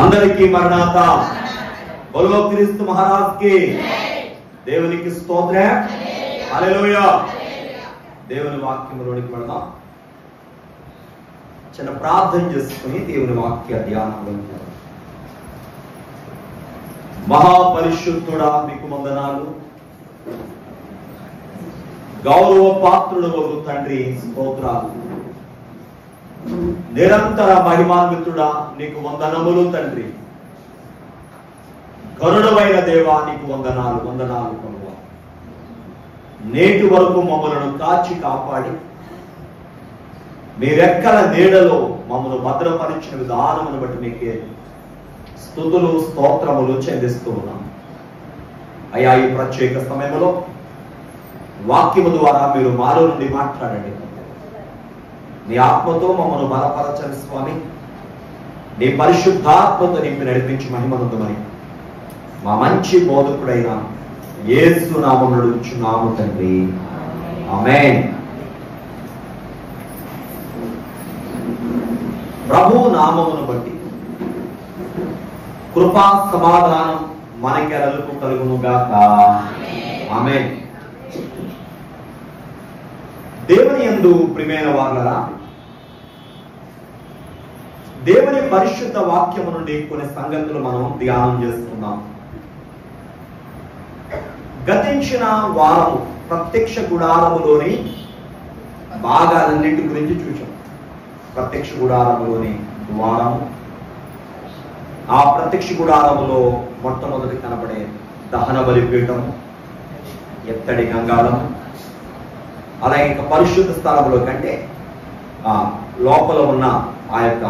అందరికీ మరణాత. బోలో క్రీస్తు మహారాజ్ కి. దేవునికి స్తోత్రం. హల్లెలూయా. దేవుని వాక్యంలోనికి వెళ్దాం. చిన్న ప్రార్థన చేసుకుని దేవుని వాక్య ధ్యానంలో మహాపరిశుద్ధుడా మీకు వందనాలు. గౌరవ పాత్రుడు తండ్రి స్తోత్రాలు. నిరంతర మహిమాన్వితుడా నీకు వందనములు తండ్రి. కరుణమైన దేవా నీకు వందనాలు వందనాలు ప్రభువా. నేటి వరకు మమ్మలను కాచి కాపాడి మీ రెక్కల నీడలో మమ్మల్ని భద్రపరిచిన విధానమును బట్టి మీకే స్తుతులు స్తోత్రములు చెల్లిస్తూ ఉన్నాం అయ్యా. ఈ ప్రత్యేక సమయంలో వాక్యము ద్వారా మీరు మాలో నుండి మాట్లాడండి. నీ ఆత్మతో మమ్మల్ని బలపరచని స్వామి. నీ పరిశుద్ధాత్మతో నింపి నడిపించి మహిమనుందమని మా మంచి బోధకుడైన యేసు నామములో నడుచున్నాము తండ్రి. ఆమేన్. ప్రభు నామమును బట్టి కృపా సమాధానం మనకెరలకు కలుగునుగాక. ఆమేన్. దేవుని యందు ప్రియమైన వారలారా, దేవుని పరిశుద్ధ వాక్యము నుండి కొన్ని సంగతులు మనం ధ్యానం చేస్తున్నాం. గతించిన వారము ప్రత్యక్ష గుడారములోని భాగాలన్నింటి గురించి చూసాం. ప్రత్యక్ష గుడారములోని ద్వారము, ఆ ప్రత్యక్ష గుడారములో మొట్టమొదటి కనబడే దహన బలిపీఠము, ఎత్తడి గంగాళం, అలాగే ఇంకా పరిశుద్ధ స్థలంలో కంటే లోపల ఉన్న ఆ యొక్క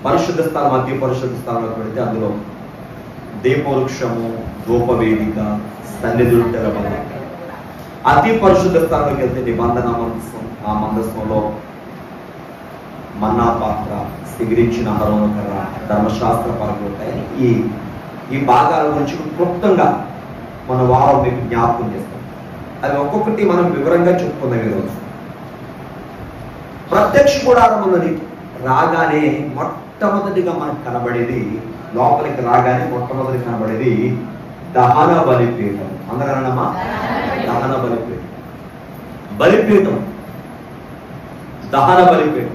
పరిశుద్ధ స్థలం అతి పరిశుద్ధ స్థలంలోకి వెళితే అందులో దీపవృక్షము, ధూపవేదిక, సన్నిధులు తెరబడి, అతి పరిశుద్ధ స్థలంలోకి వెళ్తే నిబంధన మందసం, ఆ మందసంలో మన్నా పాత్ర, సిగిరించిన అహరోను కర్ర, ధర్మశాస్త్ర పరకులు ఉంటాయని ఈ భాగాల గురించి క్లుప్తంగా మన వారం మీకు జ్ఞాపకం చేస్తాం. అది ఒక్కొక్కటి మనం వివరంగా చెప్పుకుందాం ఈరోజు. ప్రత్యక్ష గుడారములోని రాగానే మొట్టమొదటిగా మనకు కనబడేది, లోపలికి రాగానే మొట్టమొదటి కనబడేది దహన బలిపీఠం. అందరన్నమా? దహన బలిపీఠం. బలిపీఠం, దహన బలిపీఠం.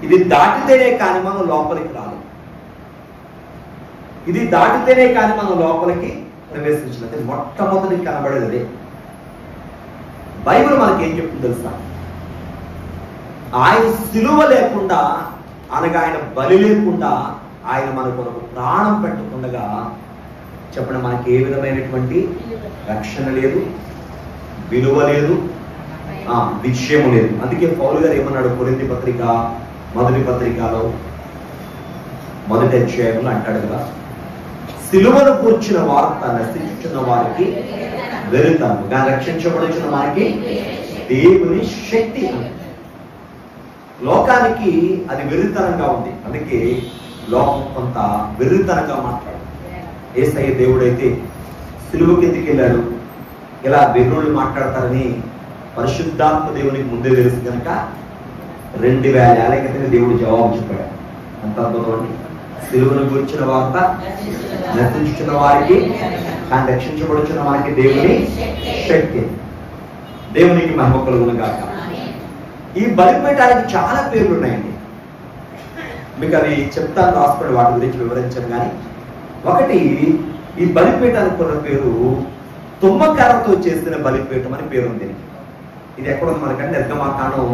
ఇది దాటితేనే కానీ మనం లోపలికి రాదు. ఇది దాటితేనే కానీ మనం లోపలికి ప్రవేశించినది. మొట్టమొదటి కనబడేది అదే. బైబిల్ మనకి ఏం చెప్తుంది తెలుసా? ఆయన సిలువ లేకుండా, అనగా ఆయన బలి లేకుండా, ఆయన మన కొరకు ప్రాణం పెట్టకుండా చెప్పడం మనకి ఏ విధమైనటువంటి రక్షణ లేదు, విలువ లేదు, విషయం లేదు. అందుకే పౌలు గారు ఏమన్నాడు కొరింథీ పత్రిక మొదటి పత్రికలో మొదటి అధ్యాయంలో అంటాడు కదా, సిలువను కూర్చిన వార్త నశించుచున్న వారికి వెరుతాను, కానీ రక్షించబడుచున్న వారికి దేవుని శక్తి. లోకానికి అది వెర్రితనంగా ఉంది. అందుకే లోకం కొంత వెర్రితనంగా మాట్లాడు. యేసయ్య దేవుడైతే సిలువకి ఎత్తుకెళ్ళాడు. ఇలా వెర్రుళ్ళు మాట్లాడతారని పరిశుద్ధాత్మ దేవునికి ముందే తెలుసు కనుక 2000 ఏళ్ల క్రితమే దేవుడు జవాబు చెప్పాడు. అంత అద్భుతం అండి. సిలువను గురించిన వార్త నశించుచున్న వారికి, కానీ రక్షించబడుచున్న వారికి దేవుని శక్తి. దేవునికి మహిమ కలుగును గాక. ఈ బలిపీఠానికి చాలా పేర్లు ఉన్నాయండి. మీకు అవి చెప్తాను, రాసుకోండి, వాటి గురించి వివరించాను. కానీ ఒకటి, ఈ బలిపీఠానికి ఉన్న పేరు తుమ్మకర్రతో చేసిన బలిపీఠం అని పేరుంది. ఇది ఎక్కడ ఉంది మనకంటే నిర్గమాకాండం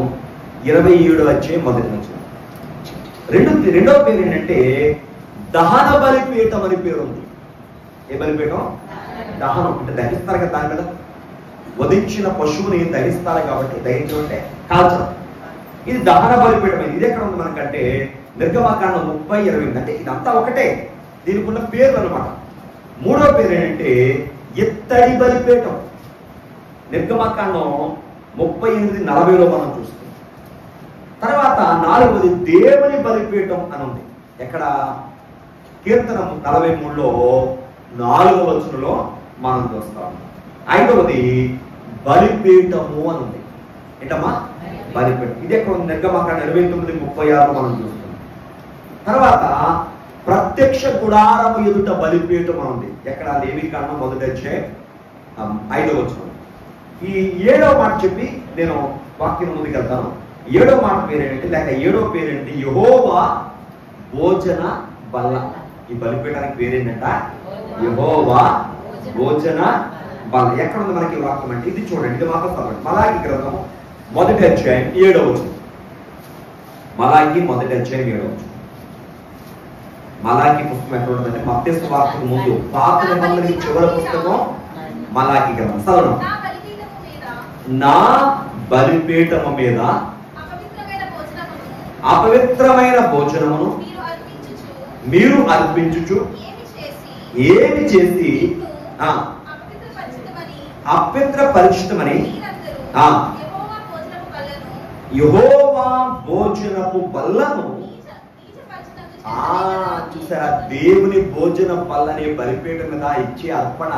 27వ అధ్యాయం మొదటి నుంచి. రెండవ పేరు ఏంటంటే దహన బలిపీఠం అని పేరు ఉంది. ఏ బలిపీఠం? దహనం అంటే దహిస్తారు కదా, దాని మీద వధించిన పశువుని దహిస్తారు కాబట్టి, దహించడం అంటే కాల్చడం. ఇది దహన బలిపీఠం. ఇది ఎక్కడ ఉంది మనకంటే నిర్గమాకాండం 30:28. అంటే ఇదంతా ఒకటే, దీనికి ఉన్న పేర్లు అనమాట. మూడో పేరు ఏంటంటే ఎత్తడి బలిపీఠం. నిర్గమాకాండం 38:40 మనం చూస్తాం. తర్వాత 4వది దేవుని బలిపీఠం అని ఉంది. ఎక్కడ? కీర్తన 43లో 4వ వచనంలో మనం చూస్తాం. 5వది బలిపీఠము అని ఉంది. ఏంటమ్మా? బలిపీఠం. ఇది ఎక్కడ ఉంది? నిర్గమాకాండం 29:36 మనం చూస్తాం. తర్వాత ప్రత్యక్ష గుడారము ఎదుట బలిపీఠం ఉంది. ఎక్కడ? లేవికాండం 1:5. ఈ 7వ మాట చెప్పి నేను వాక్యం ముందుకెళ్తాను. 7వ మాట పేరేంటి, లేక 7వ పేరేంటి? యెహోవా భోజన బల్ల. ఈ బలిపీఠానికి పేరేంటంట యెహోవా భోజన బల్ల. ఎక్కడ ఉంది మనకి వాక్యం అంటే? ఇది చూడండి, ఇది మాత్రం చదవండి. మలాకి గ్రంథము 1:7. మలాకి 1:7. మలాకి పుస్తకం ఎక్కడ ఉంటుందంటే మత్తయి సువార్తకు ముందు, పాత నిబంధనకి చివరి పుస్తకం మలాకి గ్రంథం. చదవండి. నా బలిపీఠము మీద అపవిత్రమైన భోజనమును మీరు అర్పించుచు ఏమి చేసి అపవిత్రపరిచితమని యెహోవా భోజనపు బల్లను. చూసారా? దేవుని భోజన బల్లని బలిపీఠం మీద ఇచ్చే అర్పణ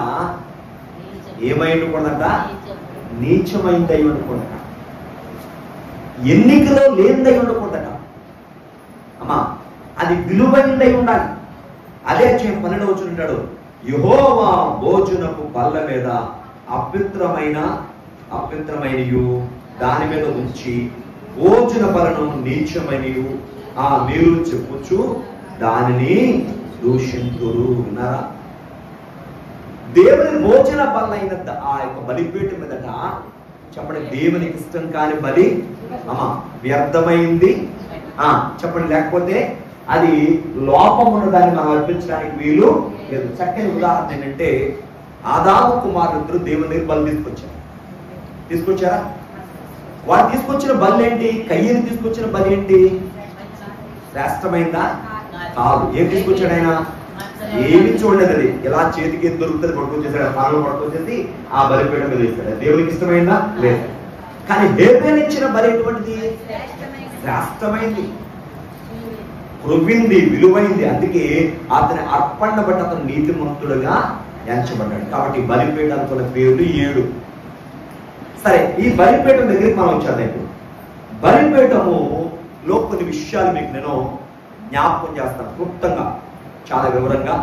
ఏమై ఉండకూడదంట? నీచమైందై ఉండకూడదట, ఎన్నికలో లేనిదై ఉండకూడదట. అమ్మా, అది విలువైందై ఉండాలి. అదే 12వ వచనం ఉంటాడు, యెహోవా భోజనపు బల్ల మీద అపవిత్రమైనయు దాని మీద ఉంచి భోజన బలను నీచమైనయు మీరు చెప్పుచు దానిని దూషింతురు. విన్నారా? దేవుని భోజన బల్ల అయిన ఆ యొక్క బలిపీఠం మీదట చెప్పండి, దేవునికి ఇష్టం కాని బలి వ్యర్థమైంది చెప్పండి, లేకపోతే అది లోపం ఉన్నదాన్ని మనం అర్పించడానికి వీలు లేదు. చక్కని ఉదాహరణ ఏంటంటే, ఆదాము కుమారుడు దేవుని దగ్గర బలి తీసుకొచ్చారా? వాడు తీసుకొచ్చిన బలి ఏంటి? కయ్యని తీసుకొచ్చిన బలి ఏంటి? శ్రేష్టమైందా? కాదు. ఏం తీసుకొచ్చాడు ఆయన? ఏమి చూడలేదు. అది ఎలా చేతికి దొరుకుతుంది పట్టుకొచ్చేసాడు, పాలన పట్టుకొచ్చేసి ఆ బలిపీఠం మీద వేస్తాడు. దేవునికి ఇష్టమైందా? లేదు. కానీ హేబేలు ఇచ్చిన బలి ఎటువంటిది? శ్రేష్టమైంది, కృవింది, విలువైంది. అందుకే అతని అర్పణ బట్టి అతను నీతిమంతుడుగా ఎంచబడ్డాడు. కాబట్టి బలిపీఠాలకు పేర్లు 7. సరే, ఈ బలిపీఠం దగ్గరికి మనం వచ్చాము. బలిపీఠములో కొన్ని విషయాలు మీకు నేను జ్ఞాపకం చేస్తాను క్లుప్తంగా, చాలా వివరంగా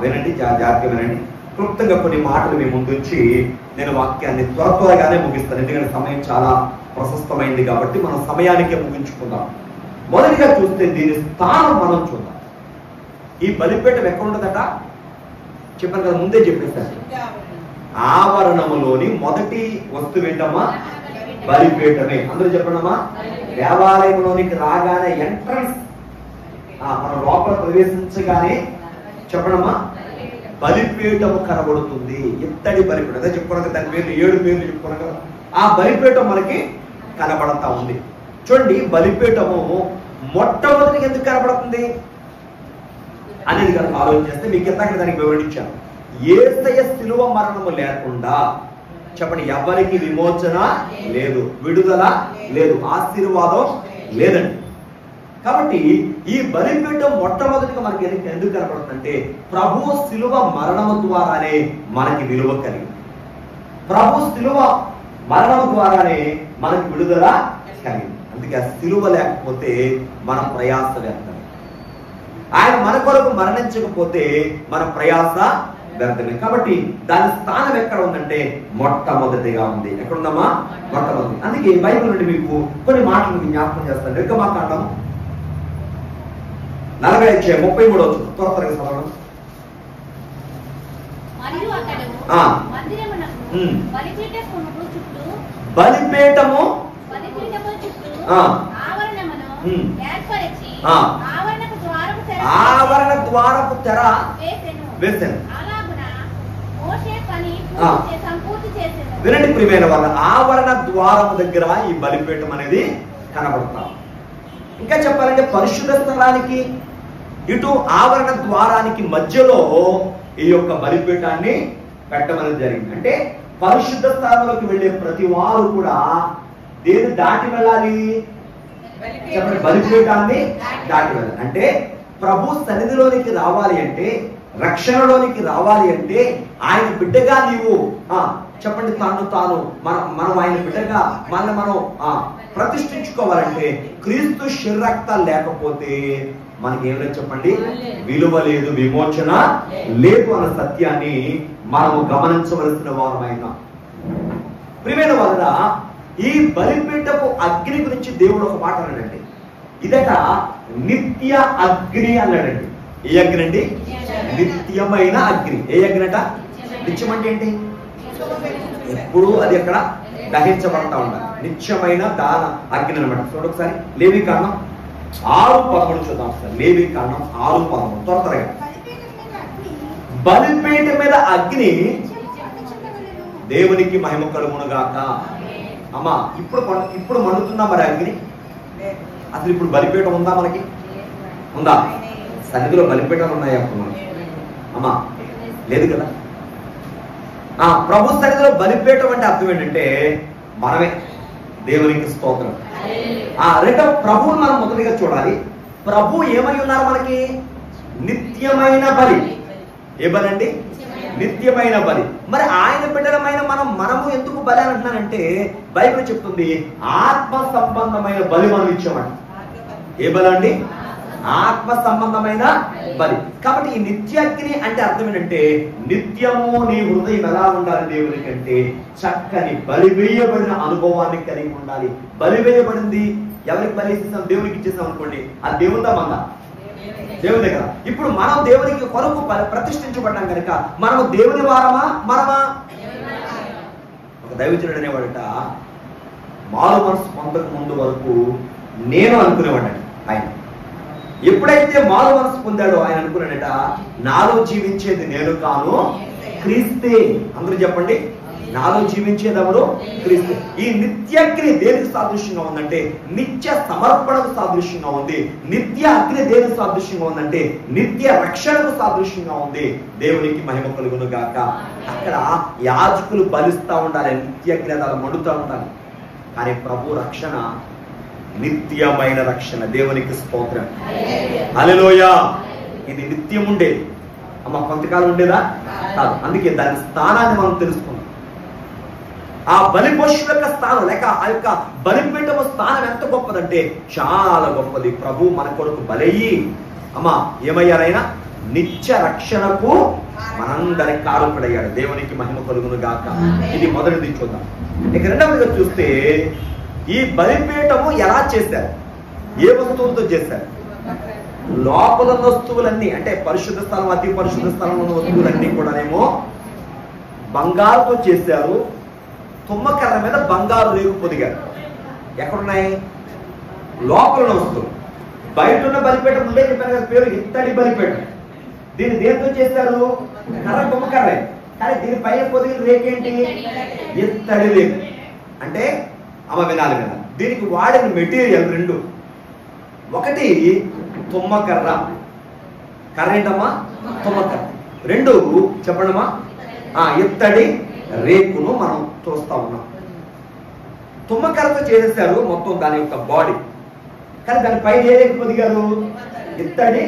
వినండి, జాగ్రత్తగా వినండి. క్లుప్తంగా కొన్ని మాటలు మీ ముందుంచి నేను వాక్యాన్ని త్వరగానే ముగిస్తాను. ఎందుకంటే సమయం చాలా ప్రశస్తమైంది కాబట్టి మనం సమయానికే ముగించుకుందాం. మొదటిగా చూస్తే దీని స్థానం మనం చూద్దాం. ఈ బలిపీఠం ఎక్కడ ఉండదట? చెప్పాను కదా, ముందే చెప్పేశారు. ఆవరణములోని మొదటి వస్తువు ఏంటమ్మా? బలిపీఠమే. అందరూ చెప్పండమ్మా. దేవాలయంలోనికి రాగానే ఎంట్రన్స్, మనం లోపల ప్రవేశించగానే చెప్పడమ్మా బలిపీఠము కనబడుతుంది. ఇత్తడి బలిపీఠం. అదే చెప్పుకోవడం, దాని పేర్లు 7 పేర్లు చెప్పుకోవడం కదా. ఆ బలిపీఠం మనకి కనబడతా ఉంది. చూడండి, బలిపీఠము మొట్టమొదటికి ఎందుకు కనబడుతుంది అనేది కనుక ఆలోచన చేస్తే మీకు ఇంతకీ దానికి వివరించాను. యేసయ్య శిలువ మరణము లేకుండా చెప్పండి ఎవరికి విమోచన లేదు, విడుదల లేదు, ఆశీర్వాదం లేదండి. కాబట్టి ఈ బలిపీఠం మొట్టమొదటిగా మనకి ఎందుకు కనపడుతుందంటే, ప్రభు శిలువ మరణము ద్వారానే మనకి విలువ కలిగింది. ప్రభు శిలువ మరణము ద్వారానే మనకి విడుదల కలిగింది. అందుకే ఆ శిలువ లేకపోతే మన ప్రయాస వ్యర్థమే. ఆయన మన కొరకు మరణించకపోతే మన ప్రయాస వ్యర్థమే. కాబట్టి దాని స్థానం ఎక్కడ ఉందంటే మొట్టమొదటిగా ఉంది. ఎక్కడుందమ్మా? మొట్టమొదటి. అందుకే బైబిల్ నుండి మీకు కొన్ని మాటలు జ్ఞాపకం చేస్తాను. నిర్గమాకాండం 40:33 త్వరగా చదవడం. బలిపీఠము ఆవరణ ద్వారపు తెర వేసాను. వినండి ప్రియమైన వాళ్ళ, ఆవరణ ద్వారము దగ్గర ఈ బలిపీఠం అనేది కనబడతాం. ఇంకా చెప్పాలంటే పరిశుద్ధ స్థలానికి ఇటు ఆవరణ ద్వారానికి మధ్యలో ఈ యొక్క బలిపీఠాన్ని పెట్టమని జరిగింది. అంటే పరిశుద్ధ స్థలంలోకి వెళ్ళే ప్రతి వారు కూడా దేని దాటి వెళ్ళాలి? చెప్పండి, బలిపీఠాన్ని దాటి వెళ్ళాలి. అంటే ప్రభు సన్నిధిలోనికి రావాలి అంటే, రక్షణలోనికి రావాలి అంటే, ఆయన బిడ్డగా నీవు చెప్పండి తాను మనం ఆయన బిడ్డగా మనం ప్రతిష్ఠించుకోవాలంటే క్రీస్తు శరీరక్తాలు లేకపోతే మనకి ఏం లేదు చెప్పండి, విలువ లేదు, విమోచన లేదు అన్న సత్యాన్ని మనము గమనించవలసిన వారమైన ప్రియమైన వాళ్ళ ఈ బలిపీఠపు అగ్ని గురించి దేవుడు ఒక మాట అన్నాడండి. ఇదట నిత్య అగ్ని అన్నాడండి. ఏ అగ్ని అండి? నిత్యమైన అగ్ని. ఏ అగ్ని అట? నిత్యం అంటే ఏంటి? ఎప్పుడు అది అక్కడ దహించబడతా ఉండాలి. నిత్యమైన దాన అగ్ని అనమాట. చూడండి ఒకసారి లేవీకాండం 6:13 చూద్దాం సార్. లేవీకాండం 6:13 త్వరగా. బలిపీఠ మీద అగ్ని దేవునికి మహిమ కలుగునుగాక. అమ్మా ఇప్పుడు మండుతుందా మరి అగ్ని? అసలు ఇప్పుడు బలిపీఠం ఉందా? మనకి ఉందా? సన్నిధిలో బలిపీఠాలు ఉన్నాయా అప్పుడు మనకి? అమ్మా లేదు కదా. ప్రభు సన్నిధిలో బలిపీఠం అంటే అర్థం ఏంటంటే మనమే. దేవునికి స్తోత్రం. రెండవ ప్రభువుని మనం మొదటిగా చూడాలి. ప్రభు ఏమై ఉన్నారు మనకి? నిత్యమైన బలి. ఏ బలి అండి? నిత్యమైన బలి. మరి ఆయన బిడ్డలమైన మనము ఎందుకు బలి అని అంటున్నానంటే బైబిల్ చెప్తుంది ఆత్మ సంబంధమైన బలి మనం ఇచ్చామంట. ఏ బలి అండి? ఆత్మ సంబంధమైన బలి. కాబట్టి ఈ నిత్యాగ్ని అంటే అర్థం ఏంటంటే నిత్యము నీ హృదయం ఎలా ఉండాలి దేవుని కంటే చక్కని బలి వేయబడిన అనుభవాన్ని కలిగి ఉండాలి. బలి వేయబడింది ఎవరికి బలి ఇస్తాం? దేవునికి ఇచ్చేస్తాం అనుకోండి, అది దేవుందా మందా? దేవుని దగ్గర. ఇప్పుడు మనం దేవునికి కొరకు ప్రతిష్ఠించబడ్డాం కనుక మనము దేవుని వారమా మనమా? ఒక దైవజనుడు అనేవాడట, మారు మనసు పొందక ముందు వరకు నేను అనుకునేవాడండి ఆయన. ఎప్పుడైతే మారు మనసు పొందాడో ఆయన అనుకున్నాడట, నాలో జీవించేది నేను కాను క్రీస్తే. అందరూ చెప్పండి, నాలో జీవించేది ఎవరు? క్రీస్తు. ఈ నిత్యాగ్ని దేనికి సాదృశ్యంగా ఉందంటే నిత్య సమర్పణకు సాదృశ్యంగా ఉంది. నిత్య అగ్ని దేనికి సాదృశ్యంగా ఉందంటే నిత్య రక్షణకు సాదృశ్యంగా ఉంది. దేవునికి మహిమ కలుగును గాక. అక్కడ యాజకులు బలిస్తా ఉండాలి, నిత్యాగ్ని అలా మండుతూ ఉండాలి. కానీ ప్రభు రక్షణ నిత్యమైన రక్షణ. దేవునికి స్తోత్రం. హల్లెలూయా. ఇది నిత్యం ఉండేది. కొంతకాలం ఉండేదా? కాదు. అందుకే దాని స్థానాన్ని మనం తెలుసుకున్నాం. ఆ బలి పశువుల యొక్క స్థానం లేక ఆ యొక్క బలిపీఠము స్థానం ఎంత గొప్పదంటే చాలా గొప్పది. ప్రభు మన కొరకు బలయ్యి ఏమయ్యారైనా నిత్య రక్షణకు మనందరి కారకుడయ్యాడు. దేవునికి మహిమ కలుగును గాక. ఇది మొదటిది చూద్దాం. ఇక రెండవదిగా చూస్తే ఈ బలిపీఠము ఎలా చేశారు? ఏ వస్తువులతో చేశారు? లోపల వస్తువులన్నీ అంటే పరిశుద్ధ స్థలం, అతి పరిశుద్ధ స్థలంలో ఉన్న వస్తువులన్నీ కూడానేమో బంగారుతో చేశారు. తుమ్మకర్ర మీద బంగారు రేగు పొదిగారు. ఎక్కడున్నాయి? లోపల వస్తువులు. బయట ఉన్న బలిపీఠం ఉండే చెప్పారు కదా, పేరు ఇత్తడి బలిపీఠం. దీన్ని దేంతో చేశారు? కర్ర, తుమ్మకర్రే. కానీ దీనిపైన పొదిగిన రేకేంటి? ఇత్తడి రేగు. అంటే వినాలి. దీనికి వాడిన మెటీరియల్ రెండు. ఒకటి తుమ్మకర్ర. కర్ర ఏంటమ్మా? తుమ్మకర్ర. రెండు చెప్పండమ్మా ఇత్తడి రేకును మనం చూస్తా ఉన్నాం. తుమ్మకర్రతో చేసేసారు మొత్తం దాని యొక్క బాడీ. కానీ దానిపైన ఏ రేకు పొదిగారు? ఇత్తడి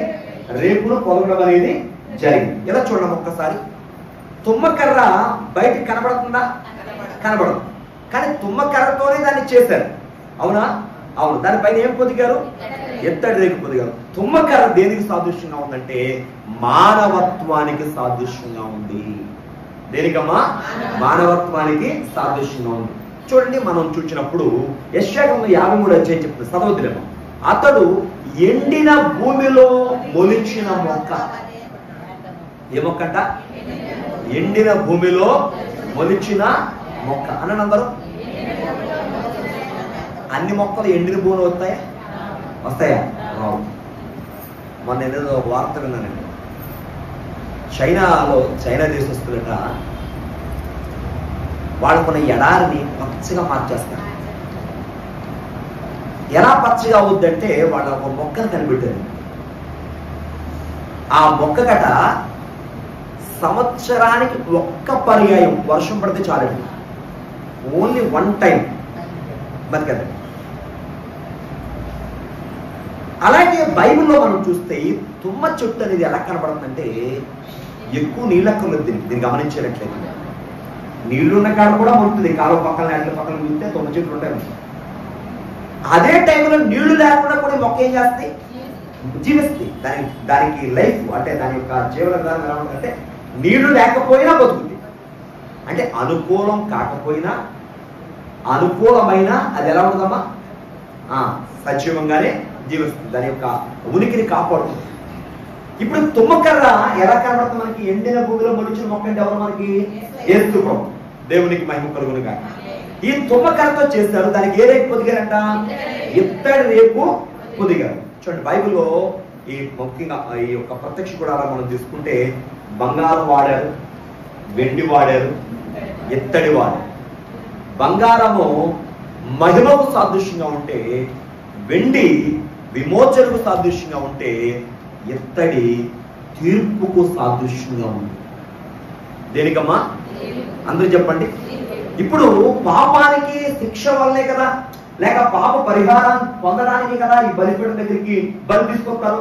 రేకును పొదగడం అనేది జరిగింది. ఎలా చూడడం ఒక్కసారి. తుమ్మకర్ర బయటికి కనబడుతుందా? కనబడదు. కానీ తుమ్మకర్రతోనే దాన్ని చేశారు. అవునా? అవును. దానిపైన ఏం పొదిగారు? ఇత్తడి రేకు పొదిగారు. తుమ్మకర్ర దేనికి సాదృశ్యంగా ఉందంటే మానవత్వానికి సాదృశ్యంగా ఉంది. దేనికమ్మా? మానవత్వానికి సాదృశ్యంగా ఉంది. చూడండి, మనం చూసినప్పుడు యెషయా 53 చెప్తుంది, చదవద్దులేమో. అతడు ఎండిన భూమిలో మొలిచిన మొక్క. ఏ మొక్కట? ఎండిన భూమిలో మొలిచిన మొక్క అనండి అందరూ. అన్ని మొక్కలు ఎండిన భూమిలో వస్తాయా? రావు. మొన్న ఏదో వార్త విన్నానండి. చైనా దేశస్తులట వాళ్ళకున్న ఎడారిని పచ్చగా మార్చేస్తారు. ఎలా పచ్చగా అవుద్దంటే వాళ్ళ ఒక మొక్కను కనిపెట్టారు. ఆ మొక్కగట సంవత్సరానికి ఒక్క పర్యాయం వర్షం పడితే చాలండి. ఓన్లీ వన్ టైం బతికదు. అలాగే బైబిల్లో మనం చూస్తే తుమ్మ చెట్టు అనేది ఎలా కనబడుతుందంటే ఎక్కువ నీళ్ళక్కర్లేదు. దీన్ని గమనించేటట్లేదు. నీళ్లున్న కాడ కూడా ఉంటుంది. కాలువ పక్కన అట్ల పక్కన చూస్తే తుమ్మ చెట్లు ఉంటాయి. అదే టైంలో నీళ్లు లేకుండా కూడా మొక్క ఏం చేస్తాయి? జీవిస్తుంది. దానికి లైఫ్ అంటే దాని యొక్క జీవన విధానం ఎలా ఉంటుందంటే నీళ్లు లేకపోయినా బతుకుతుంది. అంటే అనుకూలం కాకపోయినా అనుకూలమైన అది ఎలా ఉంటుందమ్మా? సజీవంగానే జీవిస్తుంది. దాని యొక్క ఉనికిని కాపాడుతుంది. ఇప్పుడు తుమ్మకర్ర ఎలా కనబడుతుంది మనకి? ఎండిన భూమిలో మొలిచిన మొక్క అంటే ఎవరు మనకి? యేసు ప్రభు. దేవునికి మహిమ కలుగును గాక. ఈ తుమ్మకర్రతో చేస్తారు. దానికి ఏ రేపు పొదిగారంట? ఇత్తడి రేపు పొదిగారు. చూడండి బైబిల్లో ఈ ముఖ్యంగా ఈ యొక్క ప్రత్యక్ష గుడారం మనం తీసుకుంటే బంగారం వాడారు, వెండి వాడారు, ఇత్తడి వాడారు. బంగారము మహిమకు సాదృశ్యంగా ఉంటే, వెండి విమోచనకు సాదృశ్యంగా ఉంటే, ఇత్తడి తీర్పుకు సాదృశ్యంగా ఉంది. దేనికమ్మా? అందరూ చెప్పండి. ఇప్పుడు పాపానికి శిక్ష వల్లే కదా, లేక పాప పరిహారం పొందడానికి కదా ఈ బలిపీఠం దగ్గరికి బలి తీసుకొస్తారు.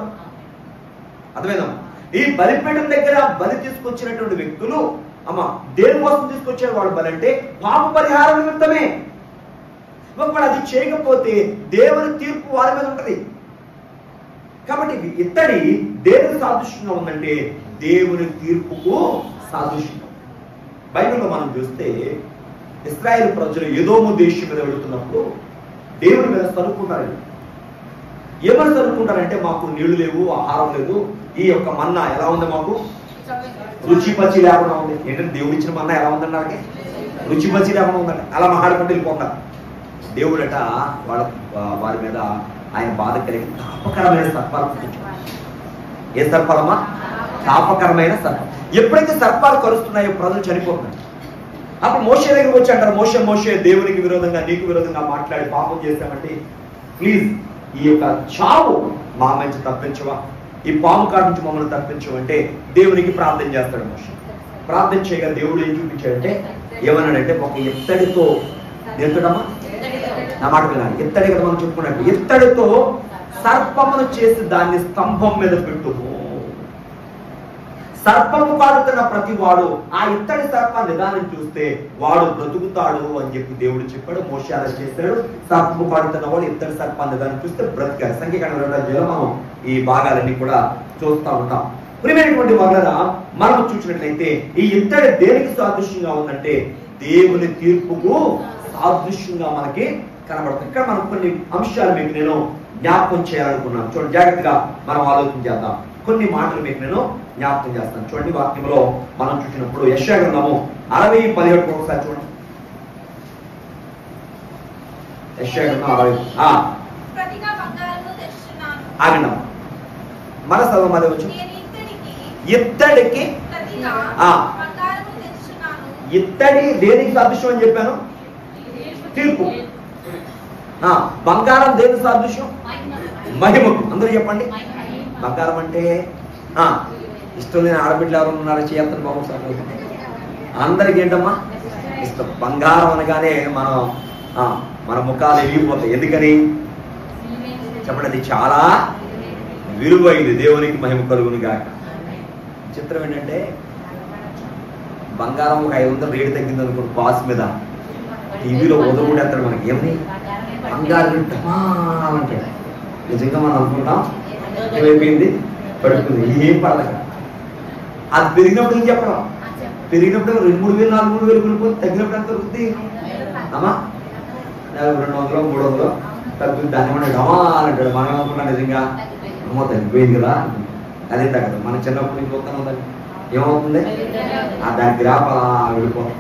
అర్థమైందమ్మా? ఈ బలిపీఠం దగ్గర బలి తీసుకొచ్చినటువంటి వ్యక్తులు అమ్మా దేనికోసం తీసుకొచ్చారు వాళ్ళు బలి అంటే? పాప పరిహారం నిమిత్తమే. ఒకవేళ అది చేయకపోతే దేవుని తీర్పు వారి మీద ఉంటది. కాబట్టి ఇత్తడి దేవుని సాదృశ్యంగా ఉందంటే దేవుని తీర్పుకు సాదృశ్యంగా. బైబిల్లో మనం చూస్తే ఇశ్రాయేలు ప్రజలు ఎదోము దేశం మీద వెళుతున్నప్పుడు దేవుని మీద సరుక్కుంటారు. ఏమని సరుక్కుంటారంటే మాకు నీళ్లు లేవు, ఆహారం లేదు, ఈ యొక్క మన్నా ఎలా ఉంది, మాకు రుచి పచ్చి లేకుండా ఉంది. ఏంటంటే దేవుడు ఇచ్చిన మన్నా ఎలా ఉందండి? అలాగే రుచి పచ్చి లేకుండా ఉందండి. అలా మాట్లాడుకుంటూ వెళ్ళిపోతారు. దేవుడట వారి మీద ఆయన బాధ కలిగి తాపకరమైన సర్పాలు పుట్టించాడు. ఏ సర్పాలమ్మా? తాపకరమైన సర్పం. ఎప్పుడైతే సర్పాలు కరుస్తున్నాయో ప్రజలు చనిపోతున్నారు. అప్పుడు మోషే దగ్గరికి వచ్చి అంటారు, మోషే దేవునికి విరోధంగా నీకు విరోధంగా మాట్లాడి పాపం చేశామంటే ప్లీజ్ ఈ యొక్క చావు మా నుంచి తప్పించవా, ఈ పాము కాడి నుంచి మమ్మల్ని తప్పించమంటే దేవునికి ప్రార్థన చేస్తాడు మోషే. ప్రార్థన చేయగా దేవుడు ఏం చూపించాడంటే ఏమన్నాడంటే ఒక ఇత్తడితో నేర్చుడమ్మా నా మాట వినాలి. ఇత్తడి కదా మనం చెప్పుకున్నట్టు ఇత్తడితో సర్పమును చేసి దాన్ని స్తంభం మీద పెట్టు. సర్పము కాడుతున్న ప్రతి వాడు ఆ ఇత్తడి సర్పాన్ని నిదానం చూస్తే వాడు బ్రతుకుతాడు అని చెప్పి దేవుడు చెప్పాడు. మోషే అలా చేశాడు. సర్పము కాడుతున్న వాడు ఇత్తడి సర్పాన్ని నిదానం చూస్తే బ్రతికారు. సంఖ్యాకాండ 2 మనం ఈ భాగాలన్నీ కూడా చూస్తూ ఉంటాం. ప్రియమైనటువంటి వాళ్ళ మనం చూసినట్లయితే ఈ ఇత్తడి దేనికి సాదృశ్యంగా ఉందంటే దేవుని తీర్పుకు సాదృశ్యంగా మనకి కనబడుతుంది. ఇక్కడ మనం కొన్ని అంశాలు మీకు నేను జ్ఞాపకం చేయాలనుకున్నాను. చూడండి, జాగ్రత్తగా మనం ఆలోచన చేద్దాం. కొన్ని మాటలు మీకు నేను జ్ఞాపకం చేస్తాను. చూడండి, వాక్యంలో మనం చూసినప్పుడు యెషయా గ్రంథము 60:17 ఒకసారి చూడండి. యెషయా గ్రంథం 60 ఆగండి మన సభ మధ్య వచ్చి ఇత్తడికి ఇత్తడి దేనికి సాదృశ్యం అని చెప్పాను? తీర్పు. బంగారం దేనికి సాదృశ్యం? మహిమకు. అందరూ చెప్పండి. బంగారం అంటే ఇష్టం లేని ఆడబిడ్డలు ఎవరు ఉన్నారో చేస్తాను బాబు సార్. అందరికి ఏంటమ్మా ఇష్టం. బంగారం అనగానే మన ముఖాలు ఎరిగిపోతాయి. ఎందుకని చెప్పండి? అది చాలా విలువైంది. దేవునికి మహిమ కలుగును గాక. చిత్రం ఏంటంటే బంగారం ఒక 500 రేటు తగ్గింది అనుకో బాస్ మీద, టీవీలో వదలకూడేస్తాడు మనకి. ఏమని బంగారం అంటాడు. నిజంగా మనం అనుకుంటాం ఏమైపోయింది, పడుతుంది, ఏం పడదు. అది పెరిగినప్పుడు ఏం చెప్పడం? పెరిగినప్పుడు 2,000, 3,000, 4,000 కొనుక్కొని తగ్గినప్పుడు ఎంత దొరుకుతుంది అమ్మా? 200, 300 తగ్గుతుంది. దాన్ని మనం అమ్మా అంటాడు. మనం అనుకున్నాం నిజంగా అమ్మో తగ్గిపోయింది కదా. అదే తగ్గదు. మన చిన్నప్పుడు నుంచి చూస్తాం ఉందండి. ఏమవుతుంది? దాని గ్రాఫ్ అలా వెళ్ళిపోతుంది.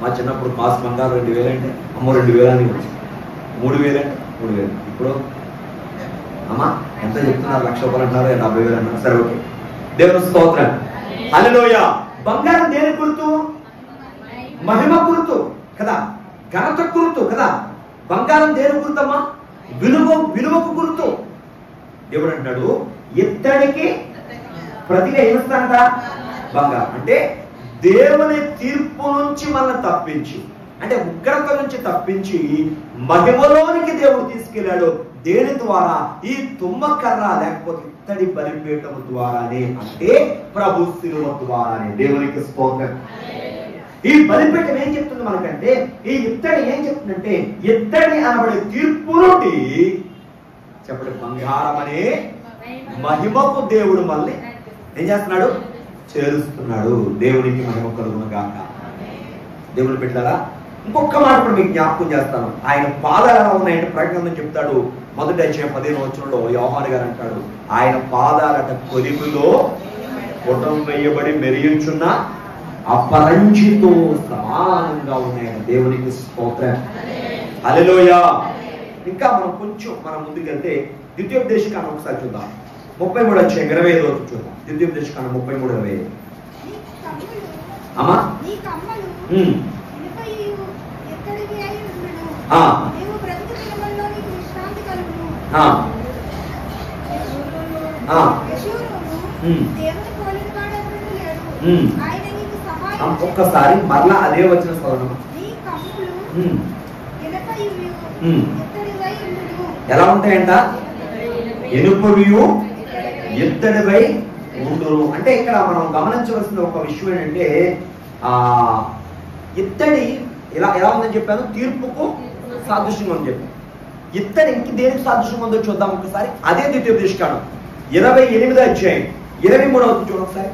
మా చిన్నప్పుడు కాస్ట్ బంగారు 2,000 అంటే అమ్మో 2,000 అని వచ్చి 3,000 అంటే 3,000. ఇప్పుడు అమ్మా ఎంత చెప్తున్నారు? 1,00,000 రూపాయలు అంటున్నారు, 70,000 అంటున్నారు. సరే, ఓకే. దేవుని స్తోత్రం. హల్లెలూయా. బంగారం దేని గుర్తు? మహిమ గుర్తు కదా, ఘనత గుర్తు కదా. బంగారం దేని గుర్తమ్మా? విలువకు గుర్తు. దేవుడు అంటాడు ఇత్తడికి ప్రతిగా ఏమిస్తానంట? బంగారం. అంటే దేవుని తీర్పు నుంచి మనల్ని తప్పించి, అంటే ఉగ్రత నుంచి తప్పించి మహిమలోనికి దేవుడు తీసుకెళ్లాడు. దేని ద్వారా? ఈ తుమ్మకర్ర లేకపోతే ఇత్తడి బలిపీఠం ద్వారానే. అంటే ప్రభు శిలువ ద్వారానే. దేవునికి స్తోత్రం. ఈ బలిపీఠం ఏం చెప్తుంది మనకంటే, ఈ ఇత్తడి ఏం చెప్తుందంటే ఇత్తడి అనబడే తీర్పు నుండి చెప్పండి, బంగారం అనే మహిమకు దేవుడు మళ్ళీ ఏం చేస్తున్నాడు? చేరుస్తున్నాడు. దేవునికి మహిమ కలుగును గాక. దేవుడు పెట్టారా? ఇంకొక మాట కూడా మీకు జ్ఞాపకం చేస్తాను. ఆయన పాదాలు ఎలా ఉన్నాయంటే ప్రకటన చెప్తాడు. మొదటి అధ్యాయం 15వ వచనంలో యోహాను గారు అంటాడు, ఆయన పాదాలట కొలిమిలో పొటం వేయబడి మెరియుచున్న అపరంజితో సమానంగా ఉన్నాయట. దేవునికి స్తోత్రం. హల్లెలూయా. ఇంకా మనం ముందుకెళ్తే ద్వితీయోపదేశకాండం ఒకసారి చూద్దాం. 33 అధ్యాయం 25వ వచనం చూద్దాం. ద్వితీయోపదేశకాండం 33:25. అమ్మా ఒక్కసారి మరలా అదే వచ్చిన స్థలం ఎలా ఉంటాయంట? ఎనుపవియు ఎత్తడిపై ఉండును. అంటే ఇక్కడ మనం గమనించవలసిన ఒక విషయం ఏంటంటే, ఇత్తడి ఎలా ఉందని చెప్పాను, తీర్పుకు సాదృశ్యంగా అని చెప్పాను. ఇత్తడి ఇంక దేనికి సాదృశ్యం ఉందో చూద్దాం ఒకసారి. అదే ద్వితీయోపదేశకాండం 28వ అధ్యాయం 23వ వచనం చూడండి ఒకసారి.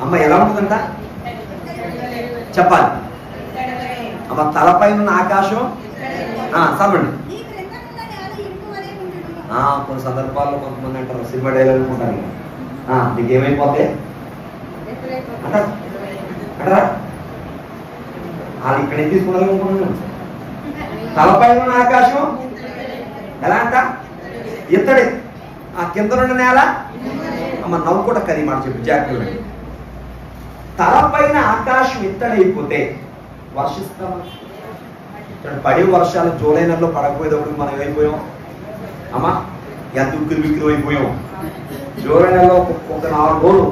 అమ్మ ఎలా ఉంటుందంట చెప్పాలి. అమ్మ తలపైన ఉన్న ఆకాశం చదవండి. కొన్ని సందర్భాల్లో కొంతమంది అంటారు, సినిమా డైలాగ్ అనుకుంటారు, నీకేమైపోతే అంటారా? వాళ్ళు ఇక్కడ తీసుకున్నాను. తలపైన ఉన్న ఆకాశం ఎలా అంట? ఇత్తడి. కింద ఉన్న నేల అమ్మ నవ్వు కూడా కది మాట చెప్పి జాగ్రత్త. తలపైన ఆకాశం ఇత్తడైపోతే వర్షిస్తాం. పడి వర్షాలు జూలై నెలలో పడకపోయేటప్పుడు మనం ఏమైపోయాం అమ్మా? ఎంత ఉక్కిరి బిక్కిరి అయిపోయాం. జూలై నెలలో ఒక 4 రోజులు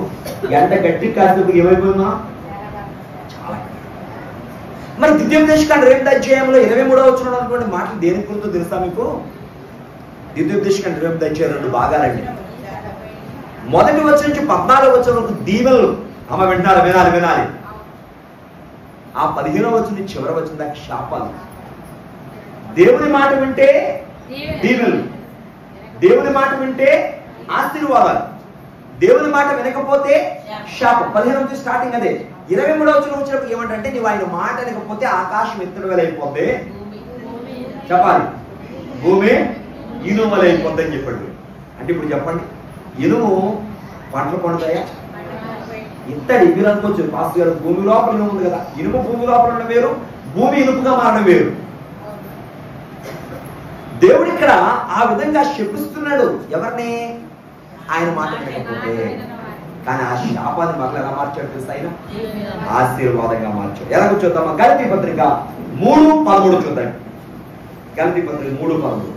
ఎండ గట్టి కాసేపు ఏమైపోయిందా? చాలా. మరి ద్వితీయోపదేశకాండం 2వ అధ్యాయంలో 23వ వచనం అనుకోండి మాటలు దేనికి గురించో తెలుసా మీకు? ద్వితీయోపదేశకాండం 2వ అధ్యాయం 2 భాగాలండి. మొదటి వచనం నుంచి 14వ వచనం వరకు దీవెనలు. అమ్మ వినాలి వినాలి వినాలి. ఆ 15వ వచనం నుంచి చివరి వచనం దాకా శాపాలు. దేవుని మాట వింటే దీవెనలు, దేవుని మాట వింటే ఆశీర్వాదాలు, దేవుని మాట వినకపోతే శాపం. 15 నుంచి స్టార్టింగ్ అదే. 23వ వచనం వచ్చినప్పుడు ఏమంటే, నీవు ఆయన మాట వినకపోతే ఆకాశం ఎత్తున వెళ్ళైపోతే చెప్పాలి, భూమి ఇనుము వలె అయిపోద్ది అని చెప్పండి. అంటే ఇప్పుడు చెప్పండి, ఇనుము పంటలు పండుతాయా? ఇత్తడి మీరు అనుకోవచ్చు, పాస్ గారు భూమి లోపల ఇనుము ఉంది కదా. ఇనుము భూమి లోపల ఉన్న వేరు, భూమి ఇనుపుగా మారడం వేరు. దేవుడు ఇక్కడ ఆ విధంగా శపిస్తున్నాడు ఎవరిని? ఆయన మాట వినకపోతే. కానీ ఆ శాపాన్ని మరలా ఎలా మార్చాడు తెలుసా? ఆయన ఆశీర్వాదంగా మార్చాడు. ఎలాగో చూద్దామా? గలతీ పత్రిక 3:13 చూద్దాం. గలతీ పత్రిక 3:13.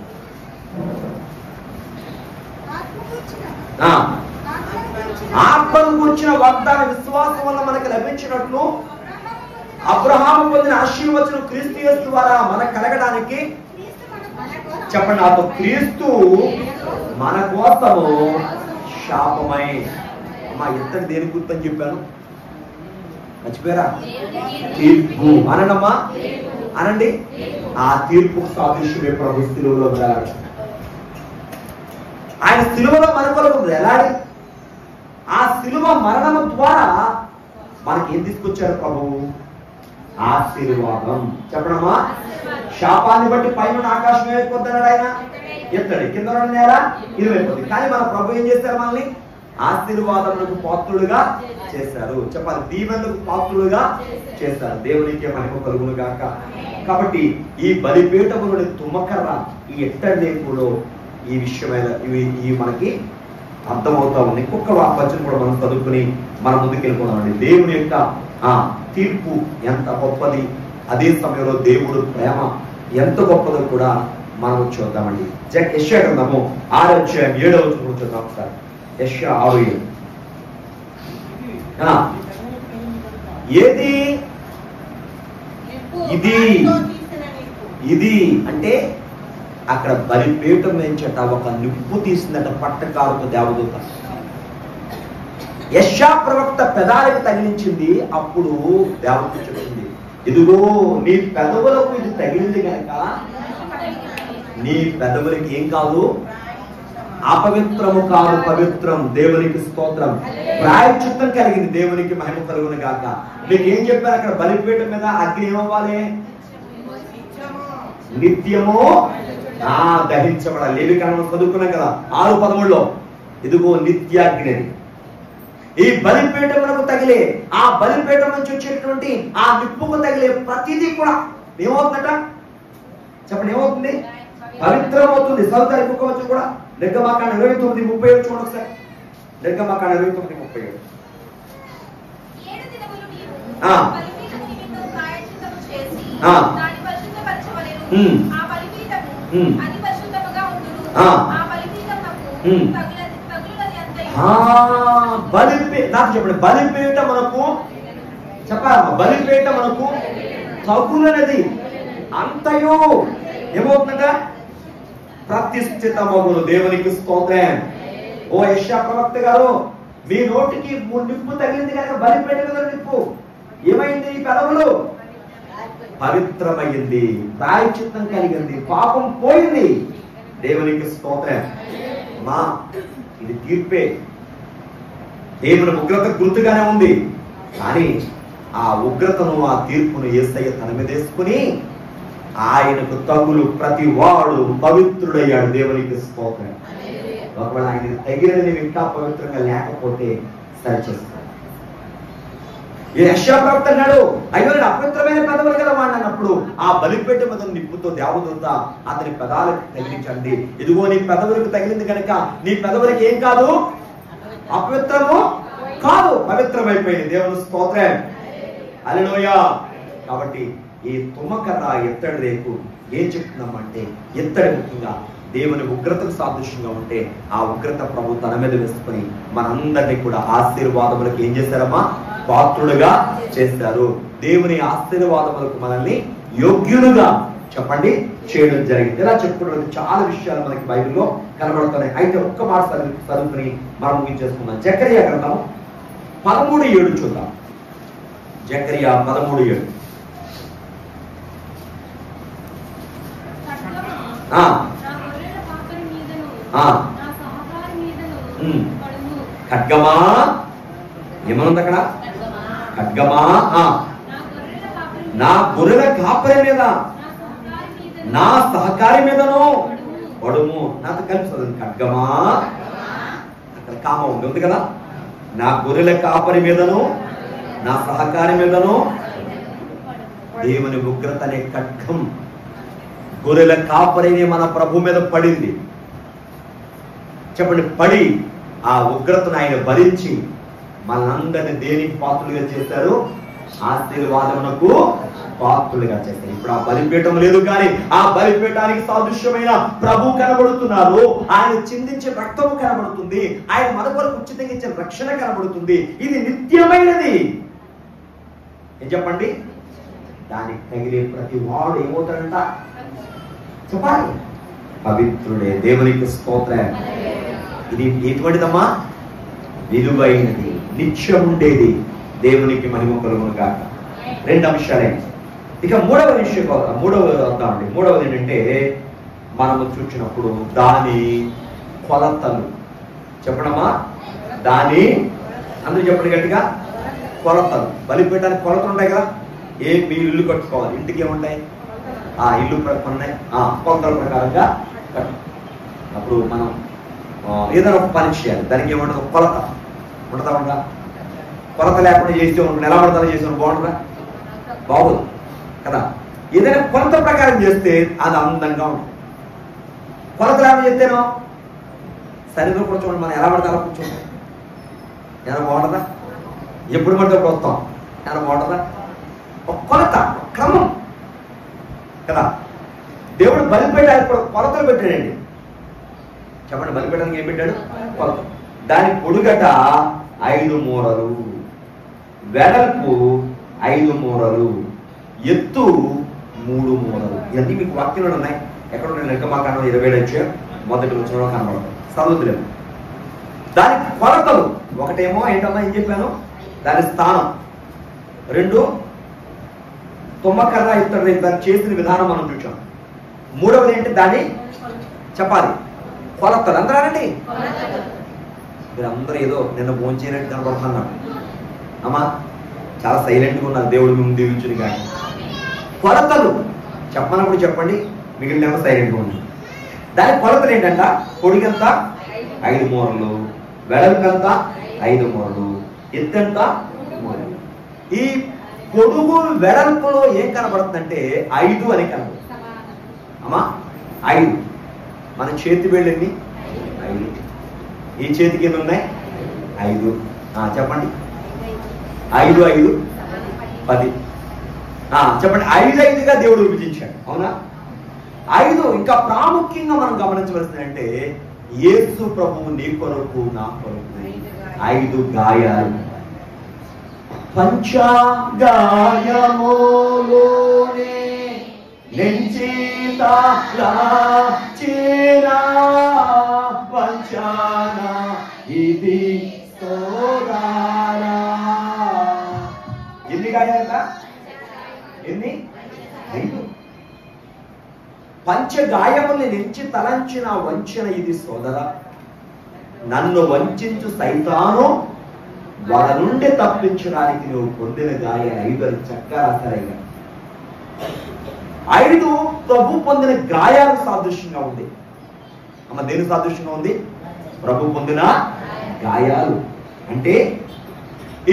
ఆత్మను కూర్చిన వాగ్దాన విశ్వాసం వల్ల మనకు లభించినట్లు అబ్రహాము పొందిన ఆశీర్వచనం క్రీస్తు యేసు ద్వారా మనకు కలగడానికి చెప్పండి, నాతో క్రీస్తు మన కోసము శాపమై. అమ్మా ఇత్తడి దేని గుర్తని చెప్పాను మర్చిపోయారా? తీర్పు అనండమ్మా, అనండి. ఆ తీర్పు సాదృశ్యమే ప్రభు సిలువలో వెళ్ళాడు. ఆయన సిలువలో మన కొరకు వెళ్ళాలి. ఆ సిలువ మరణము ద్వారా మనకి ఏం తీసుకొచ్చారు ప్రభువు? ఆశీర్వాదం. చెప్పడమ్మా, శాపాన్ని బట్టి పైన ఆకాశం ఏమైపోద్ది అన్నాడు ఆయన, ఎత్తడి. కింద నేల ఇరువైపోతుంది. కానీ మన ప్రభు ఏం చేశారు? మనల్ని ఆశీర్వాదములకు పాత్రులుగా చేశారు. చెప్పాలి, దీవెనలకు పాత్రులుగా చేశారు. దేవునికి మహిమ కలుగును గాక. కాబట్టి ఈ బలిపీఠములోని తుమ్మకర్ర, ఈ ఎత్తడి లేపులో ఈ విషయమైన ఇవి మనకి అర్థమవుతా ఉంది. ఇంకొక వచనం కూడా మనం చదువుకుని మనం ముందుకు వెళ్ళిపోదామండి. దేవుని యొక్క తీర్పు ఎంత గొప్పది, అదే సమయంలో దేవుడు ప్రేమ ఎంత గొప్పదో కూడా మనం చూద్దామండి. యెషయా గ్రంథము 6వ అధ్యాయం 7వ వచనం చూద్దాం ఒకసారి. యెషయా 6:7. ఏది ఇది ఇది అంటే అక్కడ బలిపీఠం వేయించట ఒక నిప్పు తీసిందట పట్టకారుతో దేవదూత. యెషయా ప్రవక్త పెదాలకు తగిలించింది. అప్పుడు దేవదూత చెప్పింది, ఇదిగో నీ పెదవులకు ఇది తగిలింది కనుక నీ పెదవులకి ఏం కాదు, అపవిత్రము కాదు, పవిత్రం. దేవునికి స్తోత్రం. ప్రాయశ్చిత్తం కలిగింది. దేవునికి మహిమ కలుగును గాక. మీకు ఏం చెప్పారు అక్కడ? బలిపీఠం మీద అగ్ని ఏమవ్వాలి? నిత్యము దహించబడాలి. లేవికాండం చదువుకున్నాం కదా 6:13. ఇదిగో నిత్యాగ్ని. ఈ బలిపీఠమునకు తగిలే, ఆ బలిపీఠం నుంచి వచ్చేటువంటి ఆ నిప్పుకు తగిలే ప్రతిదీ కూడా ఏమవుతుందట చెప్పండి? ఏమవుతుంది? పవిత్రమవుతుంది. సౌదారి బుక్ వచ్చి కూడా నిర్గమాకాండం 29:37 చూడండి ఒకసారి. నిర్గమాకాండం 29:37. నాకు చెప్పండి, బలిపీఠం మనకు చెప్పాలమ్మా, బలిపీఠం మనకు తగులనేది అంతయో ఏమవుతుందట? ప్రతిష్ఠితమగును. దేవునికి స్తోత్రం. ఓ యెషయా ప్రవక్త గారు, మీ నోటికి నిప్పు తగిలింది కనుక బలిపీఠం మీద నిప్పు ఏమైంది? ఈ పెదవులు పవిత్రమైంది, ప్రాయశ్చిత్తం కలిగింది, పాపం పోయింది. దేవునికి స్తోత్రం. మా ఇది తీర్పే. దేవుని ఉగ్రత గుర్తుగానే ఉంది, కానీ ఆ ఉగ్రతను, ఆ తీర్పును యేసయ్య తన మీద వేసుకుని ఆయనకు తగులు ప్రతి వాడు పవిత్రుడయ్యాడు. దేవునికి స్తోత్రం. ఒకవేళ ఆయన తగిలినది ఇంకా పవిత్రంగా లేకపోతే సరిచేస్తాడు. యెషయా ప్రవక్త అన్నాడు, అయ్యో నేను అపవిత్రమైన పెదవులు కదా వాడినప్పుడు ఆ బలిపీఠం మీద నిప్పుతో దేవదూత అతని పెదాలకు తగిలించండి. ఇదిగో నీ పెదవులకు తగిలింది కనుక నీ పెదవులకి ఏం కాదు, అపవిత్రము కాదు, పవిత్రమైపోయింది. దేవుని స్తోత్రం. హల్లెలూయా. కాబట్టి ఈ తుమ్మకర్ర, ఎత్తడి రేకు ఏం చెప్తున్నామంటే, ఎత్తడి ముఖ్యంగా దేవుని ఉగ్రతకు సాదృశ్యంగా ఉంటే ఆ ఉగ్రత ప్రభు తన మీద వేసుకుని మనందరినీ కూడా ఆశీర్వాదములకు ఏం చేశారమ్మా? పాత్రుడుగా చేశారు. దేవుని ఆశీర్వాదములకు మనల్ని యోగ్యులుగా చెప్పండి చేయడం జరిగింది. ఇలా చెప్పుకున్నది చాలా విషయాలు మనకి బైబిల్లో కనబడుతున్నాయి. అయితే ఒక్క మాట చదువుకుని మనం ముగించేసుకుందాం. జకరియా గ్రంథం 13:7 చూద్దాం. జకరియా 13:7. ఖడ్గమా ఏమనుంది అక్కడ? ఖడ్గమా నా గొర్రెల కాపరి మీద, నా సహకారి మీదను పడుము. నాతో కలిసి చదువు. ఖడ్గమా, అక్కడ కామ ఉంది కదా. నా గొర్రెల కాపరి మీదను, నా సహకారి మీదను. దేవుని ఉగ్రత అనే ఖడ్గం గొర్రెల కాపరిని మన ప్రభు మీద పడింది. చెప్పండి, పడి ఆ ఉగ్రతను ఆయన భరించి మనందరినీ దేనికి పాత్రులుగా చేశారు? ఆశీర్వాదమునకు పాత్రులుగా చేశారు. ఇప్పుడు ఆ బలిపీఠం లేదు, కానీ ఆ బలిపీఠానికి సాదృశ్యమైన ప్రభు కనబడుతున్నారు. ఆయన చిందించే రక్తము కనబడుతుంది, ఆయన మన కొరకు ఉచితంగా ఇచ్చే రక్షణ కనబడుతుంది. ఇది నిత్యమైనది. ఏం చెప్పండి? దానికి తగిలే ప్రతి వాడు ఏమవుతాడంట చెప్పాలి? పవిత్రుడే. దేవునికి స్తోత్రం. ఇది ఎటువంటిదమ్మా? విలువైనది, నిత్యం ఉండేది. దేవునికి మహిమ కలుగును గాక. 2 అంశాలే. ఇక మూడవది వద్దామండి. మూడవది ఏంటంటే, మనము చూసినప్పుడు దాని కొలతలు. చెప్పడమ్మా, దాని అందరూ చెప్పండి గట్టిగా. కొలతలు. బలిపీఠానికి కొలతలు ఉంటాయి కదా. మీ ఇల్లు కట్టుకోవాలి, ఇంటికి ఏముంటాయి? ఆ ఇల్లు ఉన్నాయి, కొలతల ప్రకారంగా కట్టు. అప్పుడు మనం ఏదైనా ఒక పని చేయాలి, దానికి ఏమంటుంది? కొలత ఉంటుందా? కొలత లేకుండా చేస్తే ఉంటుంది. ఎలా పడతా చేస్తే బాగుంటుందా? బాగుంది కదా. ఏదైనా కొలత ప్రకారం చేస్తే అది అందంగా ఉంటుంది. కొలత లేకుండా చేస్తేనో సరిగ్గా కూర్చోండి, మనం ఎలా పడితే అలా కూర్చోండి. ఏమైనా బాగుంటుందా? ఎప్పుడు పడితే అప్పుడు వస్తాం. ఏమైనా బాగుంటుందా? ఒక కొలత, క్రమం కదా. దేవుడు బలిపీఠానికి కూడా కొలతలు పెట్టాడండి. చెప్పండి, బలిపీఠానికి ఏం పెట్టాడు? కొలత. దాని పొడుగట 5 మూరలు, వెడల్పు 5 మూరలు, ఎత్తు 3 మూరలు. ఇవన్నీ మీకు వాక్యంలో ఉన్నాయి. ఎక్కడ ఉన్నాయి? నిర్గమాకాండం 27 మొదటి వచనంలో కనబడతాయి. చదువుతులేము. దానికి కొలతలు. ఒకటేమో ఏంటమ్మా ఏం చెప్పాను? దాని స్థానం. 2 తుమ్మకర్ర ఇత్తడి దాన్ని చేసిన విధానం మనం చూసాం. మూడవది ఏంటి? దాన్ని చెప్పాలి, కొలతలు. అందరానండి, మీరందరూ ఏదో నిన్న భోంచేయనట్టు కనబడుతున్నారు. అమ్మా చాలా సైలెంట్గా ఉన్నారు. దేవుడు మేము దీవించుని కానీ. కొలతలు చెప్పనప్పుడు చెప్పండి, మిగిలిన సైలెంట్గా ఉంది. దాని కొలతలు ఏంటంట? పొడిగంతా 5 మూరలు, వెడల్పంతా 5 మూరలు, ఎత్తంతా 3 మూరలు. ఈ పొడుగు వెడల్పులో ఏం కనబడుతుందంటే 5 అని కనబడుతుంది. అమ్మా 5. మన చేతి వేళ్ళెన్ని? 5. ఈ చేతికి ఎన్ని ఉన్నాయి? 5. చెప్పండి. 5 5 10. చెప్పండి. 5 5గా దేవుడు విభజించాడు. అవునా? 5. ఇంకా ప్రాముఖ్యంగా మనం గమనించవలసింది అంటే యేసు ప్రభువు నీ కొరకు నా కొరకు 5 గాయాలు. పంచగాయములోనే పంచాన ఇది సోదారా. ఎన్ని గాయాలట? ఎన్ని? 5. పంచగాయముల్ని నిలిచి తలంచిన వంచన ఇది సోదరా. నన్ను వంచించు సైతాను వాళ్ళ నుండి తప్పించడానికి నువ్వు పొందిన గాయాలు 5 అని చక్కగా రాశారయ్యా. 5 ప్రభు పొందిన గాయాలకు సాదృశ్యంగా ఉంది. అమ్మ దేని సాదృశ్యంగా ఉంది? ప్రభు పొందిన గాయాలు. అంటే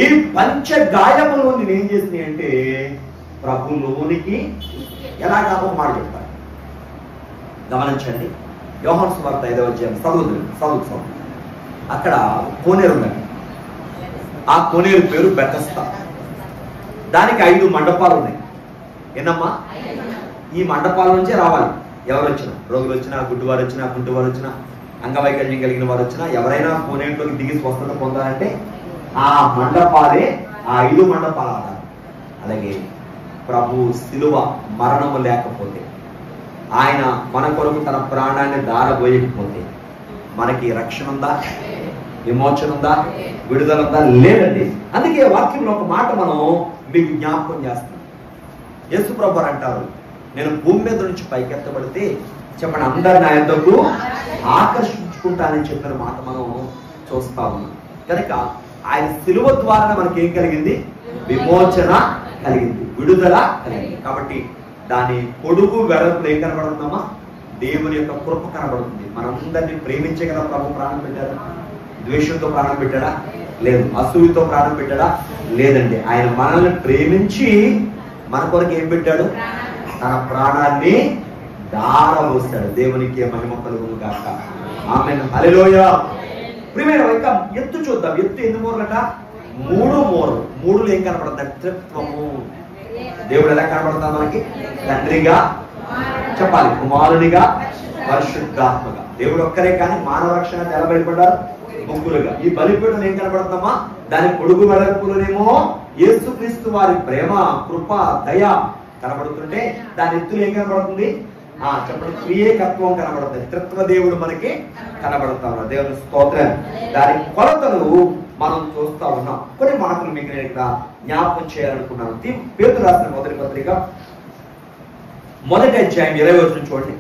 ఈ పంచ గాయములు నేనేం చేసినాయి అంటే ప్రభులోనికి ఎలా కాదో మాట చెప్తాను. గమనించండి. యోహాను సువార్త 5వ అధ్యాయం చదువు. అక్కడ కోనేరు ఉందండి. ఆ కోనేరు పేరు బెతస్దా. దానికి 5 మండపాలు ఉన్నాయి. ఏనమ్మా? ఈ మండపాల నుంచే రావాలి ఎవరు వచ్చినా. రోగులు వచ్చినా, గుడ్డివారు వచ్చినా, కుంటివారు వచ్చినా, అంగవైకల్యం కలిగిన వారు వచ్చినా, ఎవరైనా కోనేరులోకి దిగి స్వస్థత పొందాలంటే ఆ మండపాలే ఆ 5 మండపాలు ఆడాలి. అలాగే ప్రభు శిలువ మరణము లేకపోతే, ఆయన మన కొరకు తన ప్రాణాన్ని దారబోయకపోతే మనకి రక్షణ ఉందా? విమోచన ఉందా? విడుదల ఉందా? లేదండి. అందుకే వాక్యంలో ఒక మాట మనం మీకు జ్ఞాపకం చేస్తున్నాం. యేసు ప్రభు అంటారు, నేను భూమి మీద నుంచి పైకెత్తబడితే చెప్పండి అందరు నా యొద్దకు ఆకర్షించుకుంటానని చెప్పిన మాట మనం చూస్తా ఉన్నాం. కనుక ఆయన శిలువ ద్వారా మనకి ఏం కలిగింది? విమోచన కలిగింది, విడుదల కలిగింది. కాబట్టి దాని పొడుగు వెడల్పులు ఏం కనబడుతుందమ్మా? దేవుని యొక్క కృప కనబడుతుంది. మనందరినీ ప్రేమించగల ప్రభు ప్రాణం పెట్టాడా? ద్వేషంతో ప్రాణం పెట్టాడా? లేదు. అసూయతో ప్రాణం పెట్టాడా? లేదండి. ఆయన మనల్ని ప్రేమించి మన కొరకు ఏం పెట్టాడు? తన ప్రాణాన్ని దారబోస్తాడు. దేవునికి మహిమ కలుగును గాక. ఆమేన్. హల్లెలూయా. ప్రియమైన ఇంకా ఎత్తు చూద్దాం. ఎత్తు ఎన్ని మూరలట? 3 మూరలు. 3లో ఏం కనబడుతుంది? త్రిత్వము. దేవుడు ఎలా కనబడతాడు మనకి? తండ్రిగా చెప్పాలి, కుమారునిగా, పరిశుద్ధాత్మగా. దేవుడు ఒక్కరే కానీ మానవ రక్షణ ఎలా బయటపడ్డారు? 3గా. ఈ బలిపీఠం ఏం కనబడుతుందమ్మా? దాని పొడుగు వెడల్పులోనేమో యేసుక్రీస్తు వారి ప్రేమ, కృప, దయ కనబడుతుంటే దాని ఎత్తులు ఏం కనబడుతుంది? చెప్పండి. త్రియేకత్వం కనబడుతుంది. త్రిత్వ దేవుడు మనకి కనబడతా ఉన్నాడు. దేవుని స్తోత్రం. దాని కొలతలు మనం చూస్తా ఉన్నాం. కొన్ని మాటలు మీకు నేను ఇక్కడ జ్ఞాపకం చేయాలనుకున్నాను. పేతురు రాసిన మొదటి పత్రిక 1వ అధ్యాయం 20వ వచనం చూడండి.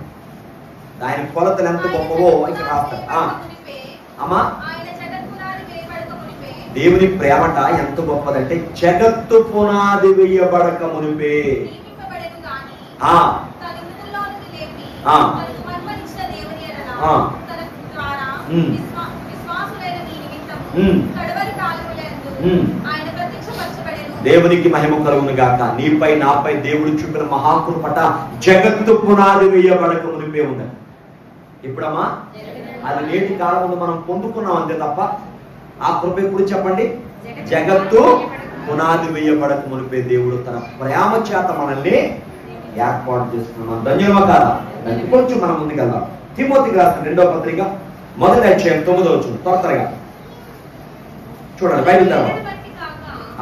ఆయన కొలతలు ఎంత గొప్పవో ఇక్కడ రాస్తారు. అమ్మా దేవుని ప్రేమట ఎంత గొప్పదంటే జగత్తు పునాది వేయబడక మునిపే దేవునికి మహిమ కలుగును గాక. నీపై నాపై దేవుడు చూపిన మహాకృపట జగత్తు పునాది వేయబడక మునిపే ఉందండి. ఇప్పుడమ్మా అది నేటి కాలం ముందు మనం పొందుకున్నాం అంతే తప్ప ఆ కృప ఎప్పుడు చెప్పండి? జగత్తు పునాది వేయబడక మునిపే దేవుడు తన ప్రేమ చేత మనల్ని ఏర్పాటు చేసుకున్నాం. ధన్యమా కాదా? కొంచెం మనం ముందుకెళ్దాం. తిమోతికి రాసిన 2వ పత్రిక 1వ అధ్యాయం 9వ వచనం త్వరగా చూడండి. బైబిల్ తర్వాత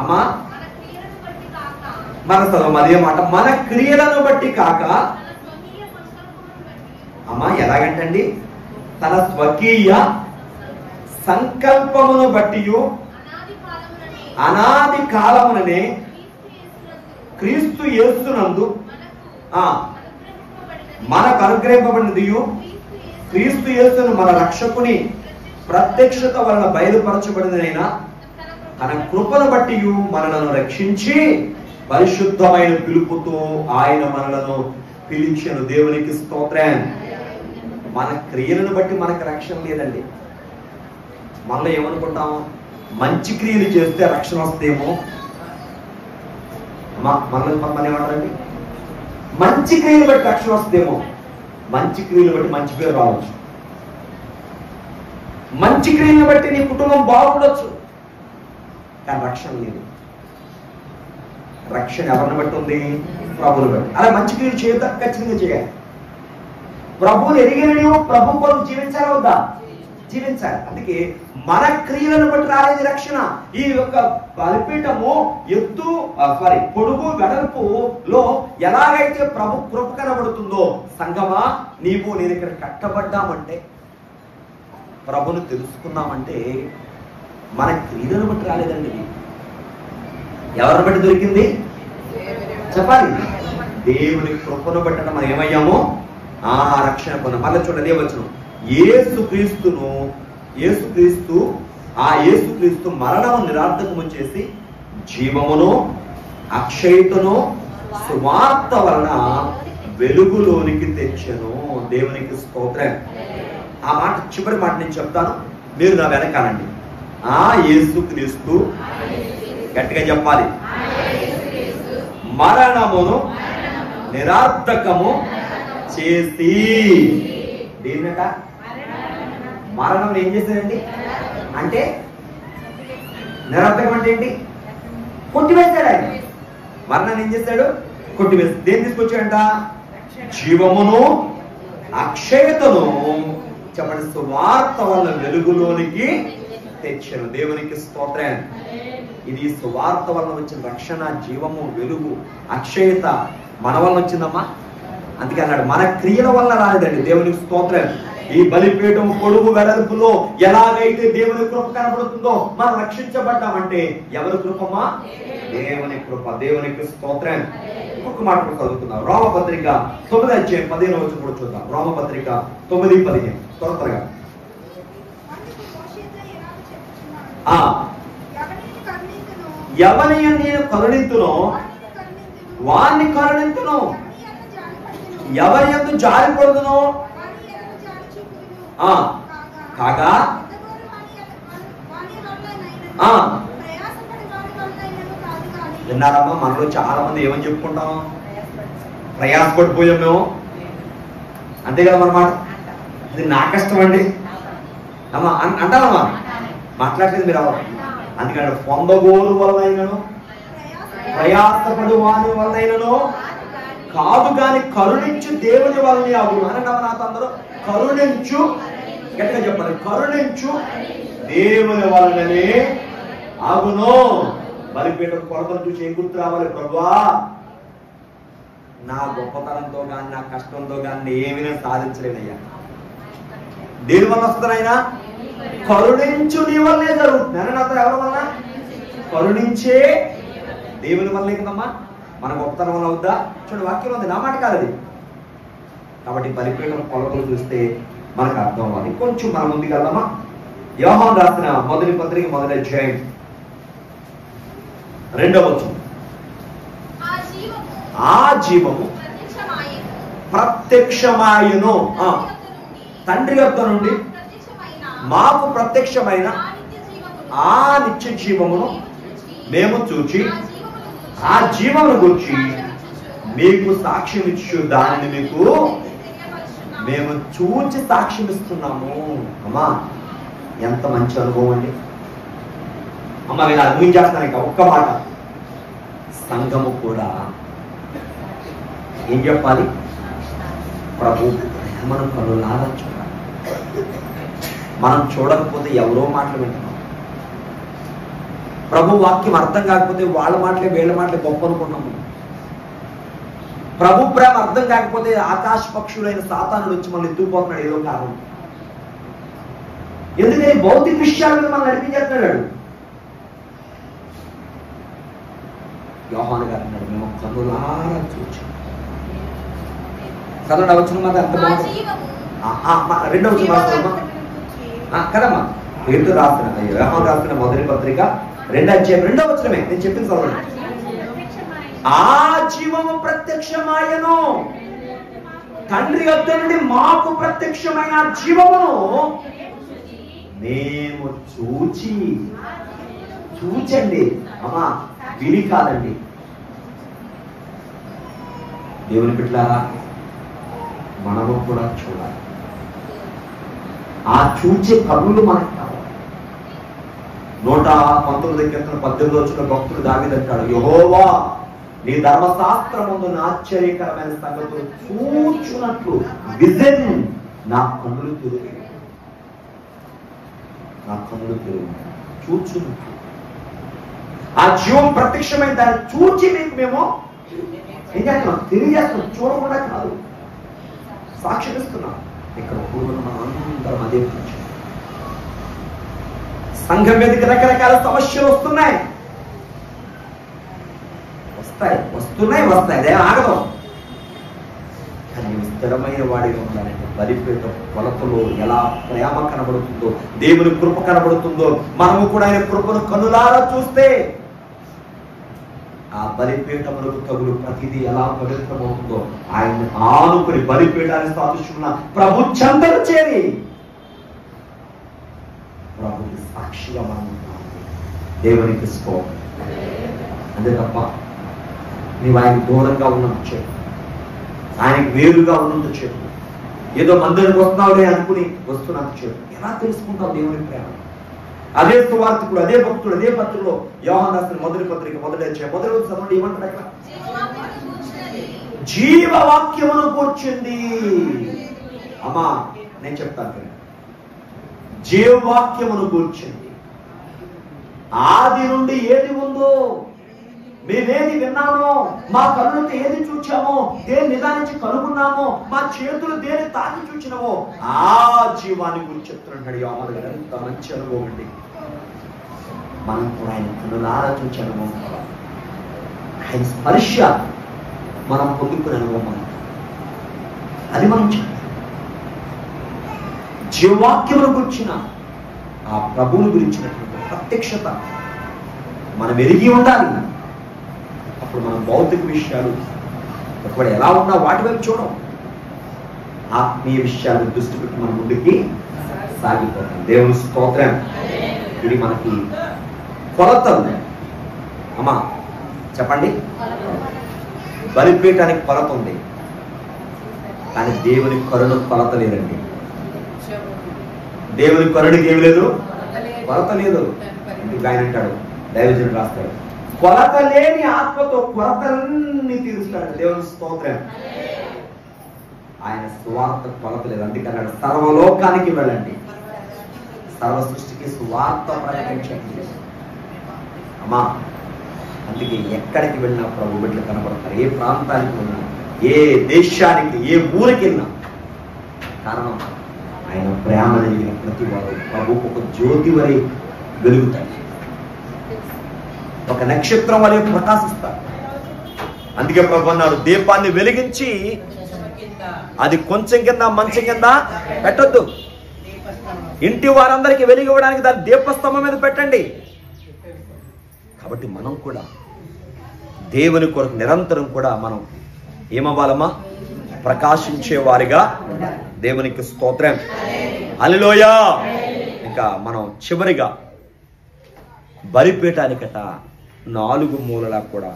అమ్మా మన చదువు అదే మాట. మన క్రియలను బట్టి కాక అమ్మా ఎలాగంటండి? తన స్వకీయ సంకల్పమును బట్టి అనాది కాలముననే క్రీస్తు యేసునందు మనకు అనుగ్రహింపబడినదియు క్రీస్తు యేసును మన రక్షకుని ప్రత్యక్షత వలన బయలుపరచబడినైనా తన కృపను బట్టి మనలను రక్షించి పరిశుద్ధమైన పిలుపుతో ఆయన మనలను పిలిచెను. దేవునికి స్తోత్రం. మన క్రియలను బట్టి మనకు రక్షణ లేదండి. మనలో ఏమనుకుంటాం, మంచి క్రియలు చేస్తే రక్షణ వస్తేమో. మనల్ని ఏమంటారండి, మంచి క్రియలు బట్టి రక్షణ వస్తేమో. మంచి క్రియలు బట్టి మంచి పేరు రావచ్చు, మంచి క్రియలను బట్టి నీ కుటుంబం బాగుండొచ్చు, కానీ రక్షణ లేదు. రక్షణ ఎవరిని బట్టి ఉంది? ప్రభువుని బట్టి. అలా మంచి క్రియలు చేద్దాం, ఖచ్చితంగా చేయాలి. ప్రభువుని ఎరిగిన నీవు ప్రభు కొరకు జీవించాలి వద్దా? జీవించాలి. అందుకే మన క్రియలను బట్టి రాలేదు రక్షణ. ఈ యొక్క బలిపీఠము ఎత్తు పొడుగు వెడల్పులో ఎలాగైతే ప్రభు కృప కనబడుతుందో, సంగమా నీవు నేను ఇక్కడ కట్టబడ్డామంటే, ప్రభును తెలుసుకున్నామంటే మన క్రియలను బట్టి రాలేదండి. ఎవరిని బట్టి దొరికింది చెప్పాలి? దేవుని కృపను బట్టి మనం ఏమయ్యామో ఆ రక్షణ పొందాం. మళ్ళీ చూడండి, ఏమొచ్చును, యేసుక్రీస్తు మరణము నిరార్థకము చేసి జీవమును అక్షయతను సువార్త వలన వెలుగులోనికి తెచ్చను. దేవునికి స్తోత్రం. ఆ మాట, చివరి మాట నేను చెప్తాను, మీరు నా వెనకాలండి. ఆ యేసుక్రీస్తు, గట్టిగా చెప్పాలి, మరణమును నిరార్థకము చేసి. దేన్నట? మరణం ఏం చేశాడండి అంటే, నిరార్థకం అంటే ఏంటి? కొట్టివేశాడు ఆయన. మరణాన్ని ఏం చేశాడు? కొట్టివేసి దేన్ని తీసుకొచ్చాడంట? జీవమును అక్షయతను చెప్పండి సువార్త వల్ల వెలుగులోనికి తెచ్చను. దేవునికి స్తోత్రం. ఇది సువార్త వల్ల వచ్చిన రక్షణ, జీవము, వెలుగు, అక్షయత మన వల్ల వచ్చిందమ్మా. అందుకే అన్నాడు, మన క్రియల వల్ల రాలేదండి. దేవునికి స్తోత్రం. ఈ బలిపీఠం పొడుగు వెడల్పులో ఎలాగైతే దేవుని కృప కనబడుతుందో మనం రక్షించబడ్డామంటే ఎవరి కృపమా? దేవుని కృప. దేవునికి స్తోత్రం. ఇంకొక మాట చదువుకుందాం. రోమపత్రిక 9:15 కూడా చూద్దాం. రోమపత్రిక 9:15 త్వరగా. ఎవరిని నేను కరుణింతునో వారిని కరుణింతును, ఎవరి యందు జాలి పడుదునో కాగా విన్నారమ్మా? మనలో చాలా మంది ఏమని చెప్పుకుంటాం? ప్రయాసపడిపోయాం మేము, అంతే కదా మన మాట. ఇది నా కష్టం అండి అమ్మా అంటారమ్మా. మాట్లాడలేదు మీరు ఎవరు? అందుకని పొందగోరు వల్లైనను ప్రయాసపడు వాని వల్లైనను కాదు గాని కరుణించు దేవుని వల్లనే అగును. అనండి నాతో అందరూ, కరుణించు, గట్టిగా చెప్పండి, కరుణించు దేవుని వల్లనే అగును. బలిపీఠం కొలతను చూసి ఏం గుర్తు రావాలి? ప్రభువా, నా గొప్పతనంతో కానీ నా కష్టంతో కానీ ఏమీ నేను సాధించలేనయ్యా. దేని వల్ల వస్తున్నాయినా? కరుణించు నీ వల్లే జరుగుతుంది. అని నాతో ఎవరి వల్ల? కరుణించే దేవుని వల్లే కదమ్మా. మన గొప్పతనం వల్ల అవుద్దా? చూడండి, వాక్యం ఉంది, నా మాట కాదు అది. కాబట్టి బలిపీఠం కొలతలు చూస్తే మనకు అర్థం అవ్వాలి. కొంచెం మనం ముందుకు వెళ్దామా? యోహాను రాసిన మొదటి పత్రిక 1వ అధ్యాయం 2వ వచనం. ఆ జీవము ప్రత్యక్షమాయను, తండ్రి యొద్ద నుండి మాకు ప్రత్యక్షమైన ఆ నిత్య జీవమును మేము చూచి ఆ జీవమును గురించి మీకు సాక్ష్యం ఇచ్చు దానిని మీకు మేము చూచి సాక్ష్యం ఇస్తున్నాము. అమ్మా, ఎంత మంచి అనుభవం అండి. అమ్మ నేను అనుభవించేస్తాను. ఇంకా ఒక్క మాట, సంఘము కూడా ఏం చెప్పాలి? ప్రభు మనం కనులారా చూడాలి. మనం చూడకపోతే ఎవరో మాటలు వింటున్నాం. ప్రభు వాక్యం అర్థం కాకపోతే వాళ్ళ మాటలే వీళ్ళ మాటలే గొప్ప అనుకుంటున్నాము. ప్రభు ప్రేమ అర్థం కాకపోతే ఆకాశ పక్షులైన సాతానుడు వచ్చి మనం ఎత్తుకుపోతున్నాడు ఏదో కారణం. ఎందుకని భౌతిక విషయాల మీద మనం నడిపించేస్తున్నాడు. యోహాను గారు అన్నాడు, మేము కన్నులారా చూచాము. చదవండి వచ్చిన మాట ఎంత బాగుంది. రెండవ కదమ్మా, పేరు రాసిన యోహాను రాసిన మొదటి పత్రిక 2వ అధ్యాయం 2వ వచనమే నేను చెప్పింది చదవండి. ఆ జీవము ప్రత్యక్షమాయను, తండ్రి వద్ద నుండి మాకు ప్రత్యక్షమైన జీవమును మేము చూచండి అమ్మా, విని కాదండి. దేవుని బిడ్డలారా, మనము కూడా చూడాలి. ఆ చూచే కన్నులు మనకు కావాలి. 119:18 భక్తుడు దావీదంటాడు, యెహోవా నీ ధర్మశాస్త్రమందు ఆశ్చర్యకరమైన సంగతులు చూచునట్లు విజన్ నా కన్నులు తిరుగు, నా కన్నులు తిరుగు చూచునట్లు. ఆ జీవం ప్రత్యక్షమైన దాన్ని చూచి మీకు మేము ఏం చేస్తున్నాం, తెలియజేస్తున్నాం. చూడకుండా కాదు, సాక్షిస్తున్నాం. ఇక్కడ పూర్వం మనం అందరం అదే సంఘం మీదకి రకరకాల సమస్యలు వస్తున్నాయి, అదే ఆగదు. కానీ స్థిరమైన వాడిగా ఉండాలంటే బలిపీఠ కొలతలో ఎలా ప్రేమ కనబడుతుందో, దేవుని కృప కనబడుతుందో, మనము కూడా ఆయన కృపను కనులారా చూస్తే ఆ బలిపీఠములకు తగులు ప్రతిదీ ఎలా పవిత్రమవుతుందో, ఆయన ఆనుకుని బలిపీఠాన్ని స్థాపించుకున్న ప్రభు చెంతను చేరి ప్రభుకి సాక్షిగా మనం దేవునికి స్తోత్రం. అంతే తప్ప నీవు ఆయనకు దూరంగా ఉన్నంత చెప్పు, ఆయనకు వేరుగా ఉన్నంత చెప్పు, ఏదో మందిరానికి వస్తున్నావులే అనుకుని వస్తున్నంత చెప్పు. ఎలా తెలుసుకుంటావు దేవుని ప్రేమ? అదే సువార్తికుడు, అదే భక్తుడు, అదే పత్రికలో యోహాను రాసిన మొదటి పత్రిక 1వ అధ్యాయం 1వ వచనం ఏమంటాడు అక్కడ? జీవవాక్యమును కూర్చుంది. అమ్మా నేను చెప్తాను, జీవవాక్యమును కూర్చుంది. ఆది నుండి ఏది ఉందో, మేమేది విన్నామో, మా కళ్ళతో ఏది చూచామో, దేని నిదానించి కనుగొన్నామో, మా చేతులు దేని తాకి చూచినవో ఆ జీవాన్ని గురించి చెప్తున్నాడు యోహాను గారు. ఎంత మంచి అనుభవం అండి. మనం కూడా ఆయన కనులారా చూచే అనుభవం, ఆయన స్పర్శ మనం పొందుకునే అనుభవం, అది మనం జీవవాక్యమును గురించిన ఆ ప్రభువుని గురించినటువంటి ప్రత్యక్షత మనం ఎరిగి ఉండాలి. అప్పుడు మనం భౌతిక విషయాలు ఒకవేళ ఎలా ఉన్నా వాటి వైపు చూడం, ఆత్మీయ విషయాలను దృష్టి పెట్టి మన ముందుకి సాగిపోతాం. దేవుని స్తోత్రం. ఇది మనకి కొలతలు. అమ్మా చెప్పండి, బలిపీఠానికి కొలత ఉంది, కానీ దేవుని కరుణ కొలత లేదండి. దేవుని కరుణకి ఏమి లేదు, కొలత లేదు. ఇందుకు ఆయన అంటాడు, దైవజనుడు రాస్తాడు, కొలత లేని ఆత్మతో కొలతలన్నీ తీరుస్తాడు. దేవుని స్తోత్రం. ఆయన సువార్త కొలత లేదు. అందుకన్నాడు, సర్వలోకానికి వెళ్ళండి, సర్వ సృష్టికి సువార్త ప్రకటించండి. అమ్మా అందుకే ఎక్కడికి వెళ్ళినా ప్రభు బిడ్డలు కనబడతారు. ఏ ప్రాంతానికి వెళ్ళినా, ఏ దేశానికి, ఏ ఊరికి వెళ్ళినా కారణం ఆయన ప్రేమ కలిగిన ప్రతి వారు ప్రభుకు ఒక జ్యోతి వలె వెలుగుతాడు, ఒక నక్షత్రం వలె ప్రకాశిస్తాడు. అందుకే ప్రభు అన్నాడు, దీపాన్ని వెలిగించి అది కొంచెం కింద మంచం కింద పెట్టొద్దు, ఇంటి వారందరికీ వెలిగివ్వడానికి దాన్ని దీపస్తంభం మీద పెట్టండి. కాబట్టి మనం కూడా దేవుని కొరకు నిరంతరం కూడా మనం ఏమవ్వాలమ్మా, ప్రకాశించే వారిగా. దేవునికి స్తోత్రం. హల్లెలూయా. ఇంకా మనం చివరిగా బలిపీఠానికట 4 మూలలా కూడా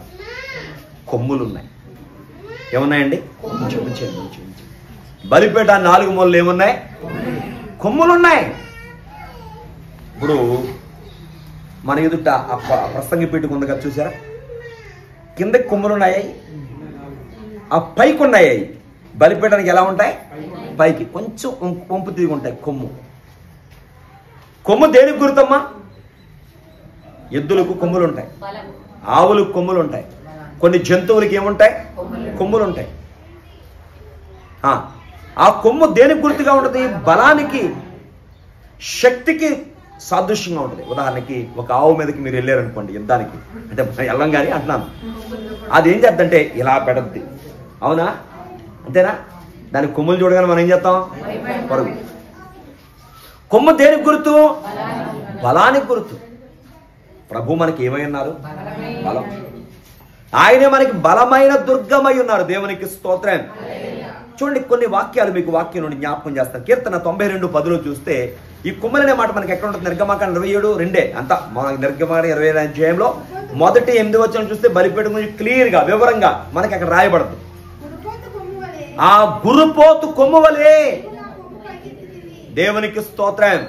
కొమ్ములున్నాయి. ఏమున్నాయండి? బలిపీఠ 4 మూలలు ఏమున్నాయి? కొమ్ములున్నాయి. ఇప్పుడు మన ఎదుట ప్రసంగి పీఠకు ఉంది కదా, చూసారా? కిందకి కొమ్ములున్నాయి, ఆ పైకి ఉన్నాయి. బలిపీఠానికి ఎలా ఉంటాయి? పైకి కొంచెం వంపు తిరిగి ఉంటాయి. కొమ్ము దేనికి గుర్తమ్మా? ఎద్దులకు కొమ్ములు ఉంటాయి, ఆవులకు కొమ్ములు ఉంటాయి, కొన్ని జంతువులకి ఏముంటాయి? కొమ్ములు ఉంటాయి. ఆ కొమ్ము దేనికి గుర్తుగా ఉంటుంది? బలానికి, శక్తికి సాదృశ్యంగా ఉంటుంది. ఉదాహరణకి ఒక ఆవు మీదకి మీరు వెళ్ళారనుకోండి యుద్ధానికి, అంటే వెళ్ళం కానీ అంటున్నాను, అది ఏం చేద్దంటే ఇలా పెడద్ది, అవునా? అంతేనా? దానికి కొమ్ములు చూడగానే మనం ఏం చేస్తాం? పరుగు. కొమ్ము దేనికి గుర్తు? బలానికి గుర్తు. ప్రభు మనకి ఏమై ఉన్నారు? బలం. ఆయనే మనకి బలమైన దుర్గమై ఉన్నారు. దేవునికి స్తోత్రం. చూడండి, కొన్ని వాక్యాలు మీకు వాక్యం నుండి జ్ఞాపకం చేస్తాను. కీర్తన 92:10 చూస్తే ఈ కొమ్మలనే మాట మనకి ఎక్కడ ఉంటుంది? నిర్గమాకాండం 27:2 అంతా. మన నిర్గమాకాండం 20వ అధ్యాయంలో మొదటి 8 వచనం చూస్తే బలిపీఠం గురించి క్లియర్ గా వివరంగా మనకి అక్కడ రాయబడదు. ఆ గురుపోతు కొమ్ము వలే, దేవునికి స్తోత్రం,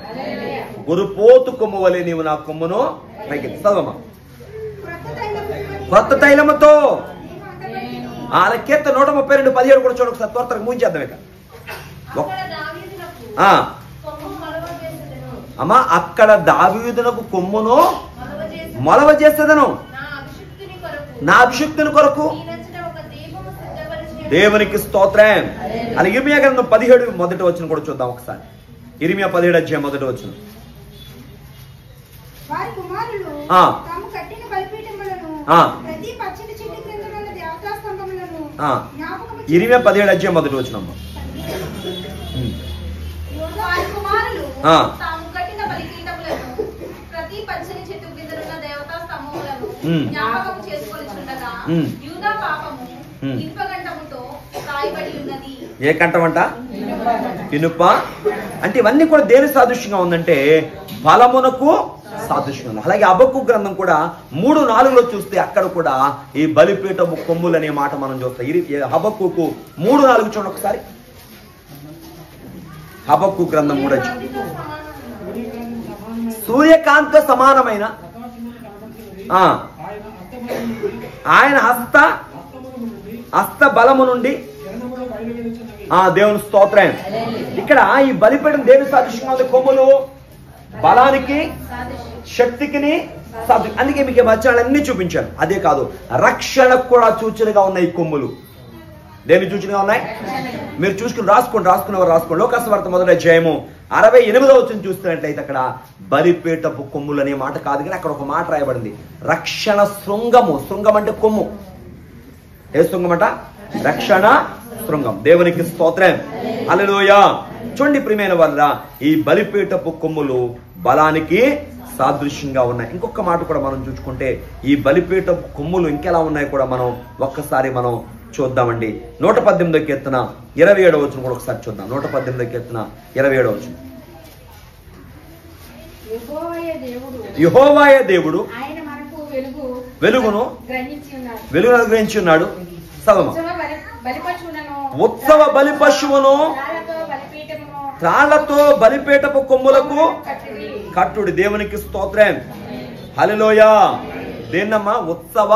గురుపోతు కొమ్ము వలే నీవు నా కొమ్మును పైకెత్తి. చదవమ్మా. కొత్త తైలముతో ఆ కీర్తన 132:17 కూడా చూడ ఒకసారి త్వరగా ముగించేద్దాం. ఇక అమ్మా, అక్కడ దావీదునకు కొమ్మును మొలవ చేసేదను నా అభిషిక్తుని కొరకు, దేవునికి స్తోత్రం. అని ఇర్మియా గ్రంథం 17 మొదటి వచనం కూడా చూద్దాం ఒకసారి. ఇర్మియా 17 అధ్యాయం మొదటి వచనం. ఇర్మియా 17 అధ్యాయం మొదటి వచనం. ఏ కంఠమంట? ఇనుప. అంటే ఇవన్నీ కూడా దేని సాదృశ్యంగా ఉందంటే బలమునకు సాదృశ్యంగా ఉంది. అలాగే హబక్కు గ్రంథం కూడా 3:4 చూస్తే అక్కడ కూడా ఈ బలిపీఠము కొమ్ములు అనే మాట మనం చూస్తాం. హబక్కుకు 3:4 చూడండి ఒకసారి. హబక్కు గ్రంథం 3 సూర్యకాంత సమానమైన ఆయన హస్త బలము నుండి దేవుని స్తోత్రం. ఇక్కడ ఈ బలిపీఠం దేని సాదృశ్యంగా ఉంది? కొమ్ములు బలానికి, శక్తికి సాదృశ్యం. అందుకే మీకు వచనాలన్నీ చూపించాను. అదే కాదు, రక్షణకు కూడా సూచనగా ఉన్నాయి ఈ కొమ్ములు. దేని సూచనగా ఉన్నాయి? మీరు చూసుకుని రాసుకునేవారు రాసుకోండి. లోకాసువార్త 1వ అధ్యాయము 68వ వచనం చూస్తున్నట్లయితే అక్కడ బలిపీఠపు కొమ్ములు అనే మాట కాదు, కానీ అక్కడ ఒక మాట రాయబడింది, రక్షణ శృంగము. శృంగం అంటే కొమ్ము. ఏ శృంగం అంట? రక్షణ శృంగం. దేవునికి స్తోత్రం. హల్లెలూయా. చూడండి ప్రియమైన వాళ్ళ, ఈ బలిపీఠపు కొమ్ములు బలానికి సాదృశ్యంగా ఉన్నాయి. ఇంకొక మాట కూడా మనం చూసుకుంటే ఈ బలిపీఠపు కొమ్ములు ఇంకెలా ఉన్నాయి కూడా మనం ఒక్కసారి మనం చూద్దామండి. 118వ కీర్తన 27వ వచనం కూడా ఒకసారి చూద్దాం. 118వ కీర్తన 27వ వచనం. యెహోవాయే దేవుడు వెలుగును అనుగ్రహించి ఉన్నాడు. ఉత్సవ బలి పశువును త్రాళ్లతో బలిపీఠపు కొమ్ములకు కట్టుడి. దేవునికి స్తోత్రం. హల్లెలూయా. దేన్నమ్మా? ఉత్సవ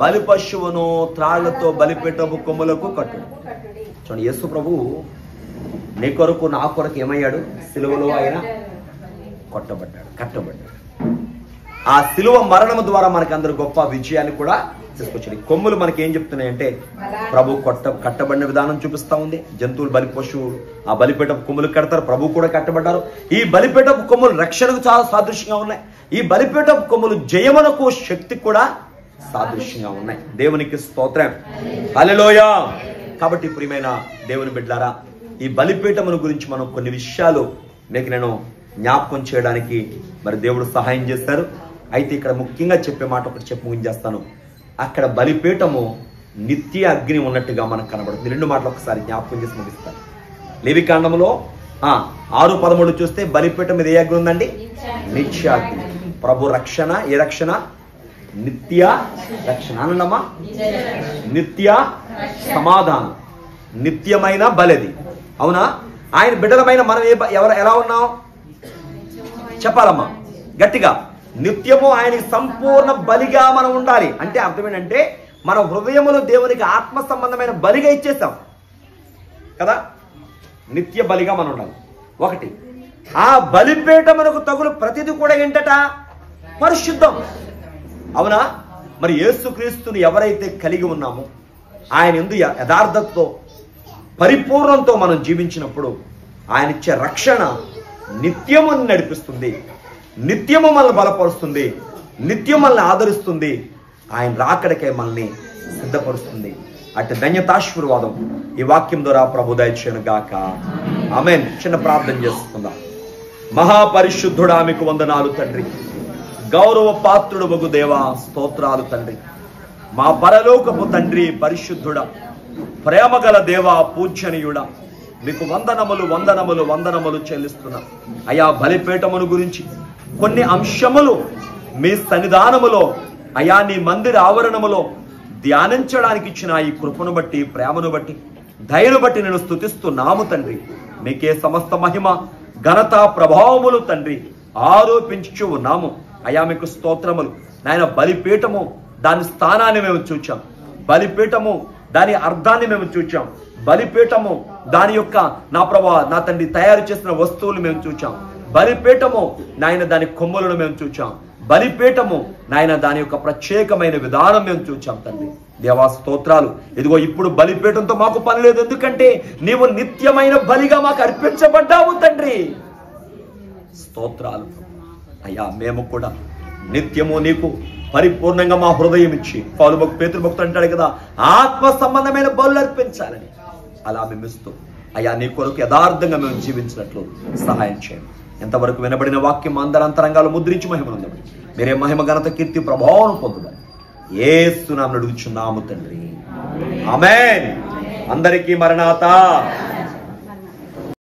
బలి పశువును త్రాళ్లతో బలిపీఠపు కొమ్ములకు కట్టుడి. చూడండి, యేసు ప్రభు నీ కొరకు నా కొరకు ఏమయ్యాడు? సిలువలో ఆయన కట్టబడ్డాడు. ఆ సిలువ మరణము ద్వారా మనకి అందరు గొప్ప విజయాన్ని కూడా తీసుకొచ్చాడు. కొమ్ములు మనకి ఏం చెప్తున్నాయంటే ప్రభు కట్టబడిన విధానం చూపిస్తా ఉంది. జంతువులు బలి పశువులు ఆ బలిపీఠపు కొమ్ములు కడతారు, ప్రభు కూడా కట్టబడ్డారు. ఈ బలిపీఠపు కొమ్ములు రక్షణకు చాలా సాదృశ్యంగా ఉన్నాయి. ఈ బలిపీఠపు కొమ్ములు జయమునకు శక్తి కూడా సాదృశ్యంగా ఉన్నాయి. దేవునికి స్తోత్రం. హల్లెలూయా. కాబట్టి ప్రియమైన దేవుని బిడ్డలారా, ఈ బలిపీఠముల గురించి మనం కొన్ని విషయాలు మీకు నేను జ్ఞాపకం చేయడానికి మరి దేవుడు సహాయం చేస్తారు. అయితే ఇక్కడ ముఖ్యంగా చెప్పే మాట ఒకటి చెప్పి ముగించేస్తాను. అక్కడ బలిపీఠము నిత్య అగ్ని ఉన్నట్టుగా మనకు కనబడుతుంది. 2 మాటలు ఒకసారి జ్ఞాపకం చేసి ముగిస్తాను. లేవికాండంలో 6:13 చూస్తే బలిపీఠం మీద ఏ అగ్ని ఉందండి? నిత్య అగ్ని. ప్రభు రక్షణ. ఏ రక్షణ? నిత్య రక్షణ. అన్నమ్మా, నిత్య సమాధానం, నిత్యమైన బలిది. అవునా? ఆయన బిడ్డలమైన మనం ఎలా ఉన్నాం చెప్పాలమ్మా గట్టిగా. నిత్యము ఆయనకి సంపూర్ణ బలిగా మనం ఉండాలి. అంటే అర్థం ఏంటంటే మన హృదయములు దేవునికి ఆత్మ సంబంధమైన బలిగా ఇచ్చేస్తాం కదా. నిత్య బలిగా మనం ఉండాలి. ఒకటి, ఆ బలిపీఠమునకు తగులు ప్రతిది కూడా ఏంటట? పరిశుద్ధం. అవునా? మరి యేసుక్రీస్తుని ఎవరైతే కలిగి ఉన్నామో ఆయన యందు యథార్థతతో పరిపూర్ణంతో మనం జీవించినప్పుడు ఆయన ఇచ్చే రక్షణ నిత్యము నడిపిస్తుంది, నిత్యము మనల్ని బలపరుస్తుంది, నిత్యం మనల్ని ఆదరిస్తుంది. ఆయన రాకడకే మనల్ని సిద్ధపరుస్తుంది. అటు ధన్యతాశీర్వాదం ఈ వాక్యం ద్వారా ప్రభు దయచేయును గాక. ఆమేన్. చిన్న ప్రార్థన చేసుకుందాం. మహాపరిశుద్ధుడా మీకు వందనాలు తండ్రి. గౌరవ పాత్రుడు వగు దేవా స్తోత్రాలు తండ్రి. మా పరలోకపు తండ్రి పరిశుద్ధుడా, ప్రేమగల దేవా పూజ్యనీయుడా, మీకు వందనములు వందనములు వందనములు చెల్లిస్తున్నా. అయా బలిపీఠమును గురించి కొన్ని అంశములు మీ సన్నిధానములో అయా నీ మందిర ఆవరణములో ధ్యానించడానికి ఇచ్చిన ఈ కృపను బట్టి, ప్రేమను బట్టి, దయను బట్టి నేను స్తుతిస్తున్నాము తండ్రి. మీకే సమస్త మహిమ ఘనత ప్రభావములు తండ్రి ఆరోపించు ఉన్నాము. అయా మీకు స్తోత్రములు నాయన. బలిపీఠము దాని స్థానాన్ని మేము చూచాం, బలిపీఠము దాని అర్థాన్ని మేము చూచాం, బలిపీఠము దాని యొక్క నా ప్రభా నా తండ్రి తయారు చేసిన వస్తువులు మేము చూచాం, బలిపీఠము నాయన దాని కొమ్ములను మేము చూచాం, బలిపీఠము నాయన దాని యొక్క ప్రత్యేకమైన విధానం మేము చూచాం తండ్రి. దేవా స్తోత్రాలు. ఇదిగో ఇప్పుడు బలిపీఠంతో మాకు పని లేదు, ఎందుకంటే నీవు నిత్యమైన బలిగా మాకు అర్పించబడ్డావు తండ్రి. స్తోత్రాలు అయ్యా. మేము కూడా నిత్యము నీకు పరిపూర్ణంగా మా హృదయం ఇచ్చి, పేతృభక్తుడు అంటాడు కదా, ఆత్మ సంబంధమైన బలు అర్పించాలని. అలా మేము ఇస్తూ అయ్యా నీ కొరకు యథార్థంగా మేము జీవించినట్లు సహాయం చేయండి. ఎంతవరకు వినబడిన వాక్యం అందరి అంతరంగాలు ముద్రించి మహిమనుందండి. మీరే మహిమ ఘనత కీర్తి ప్రభావం పొందుదాం. యేసు నామమున అడుగుచున్నాము తండ్రి. ఆమేన్. అందరికీ మరణాత.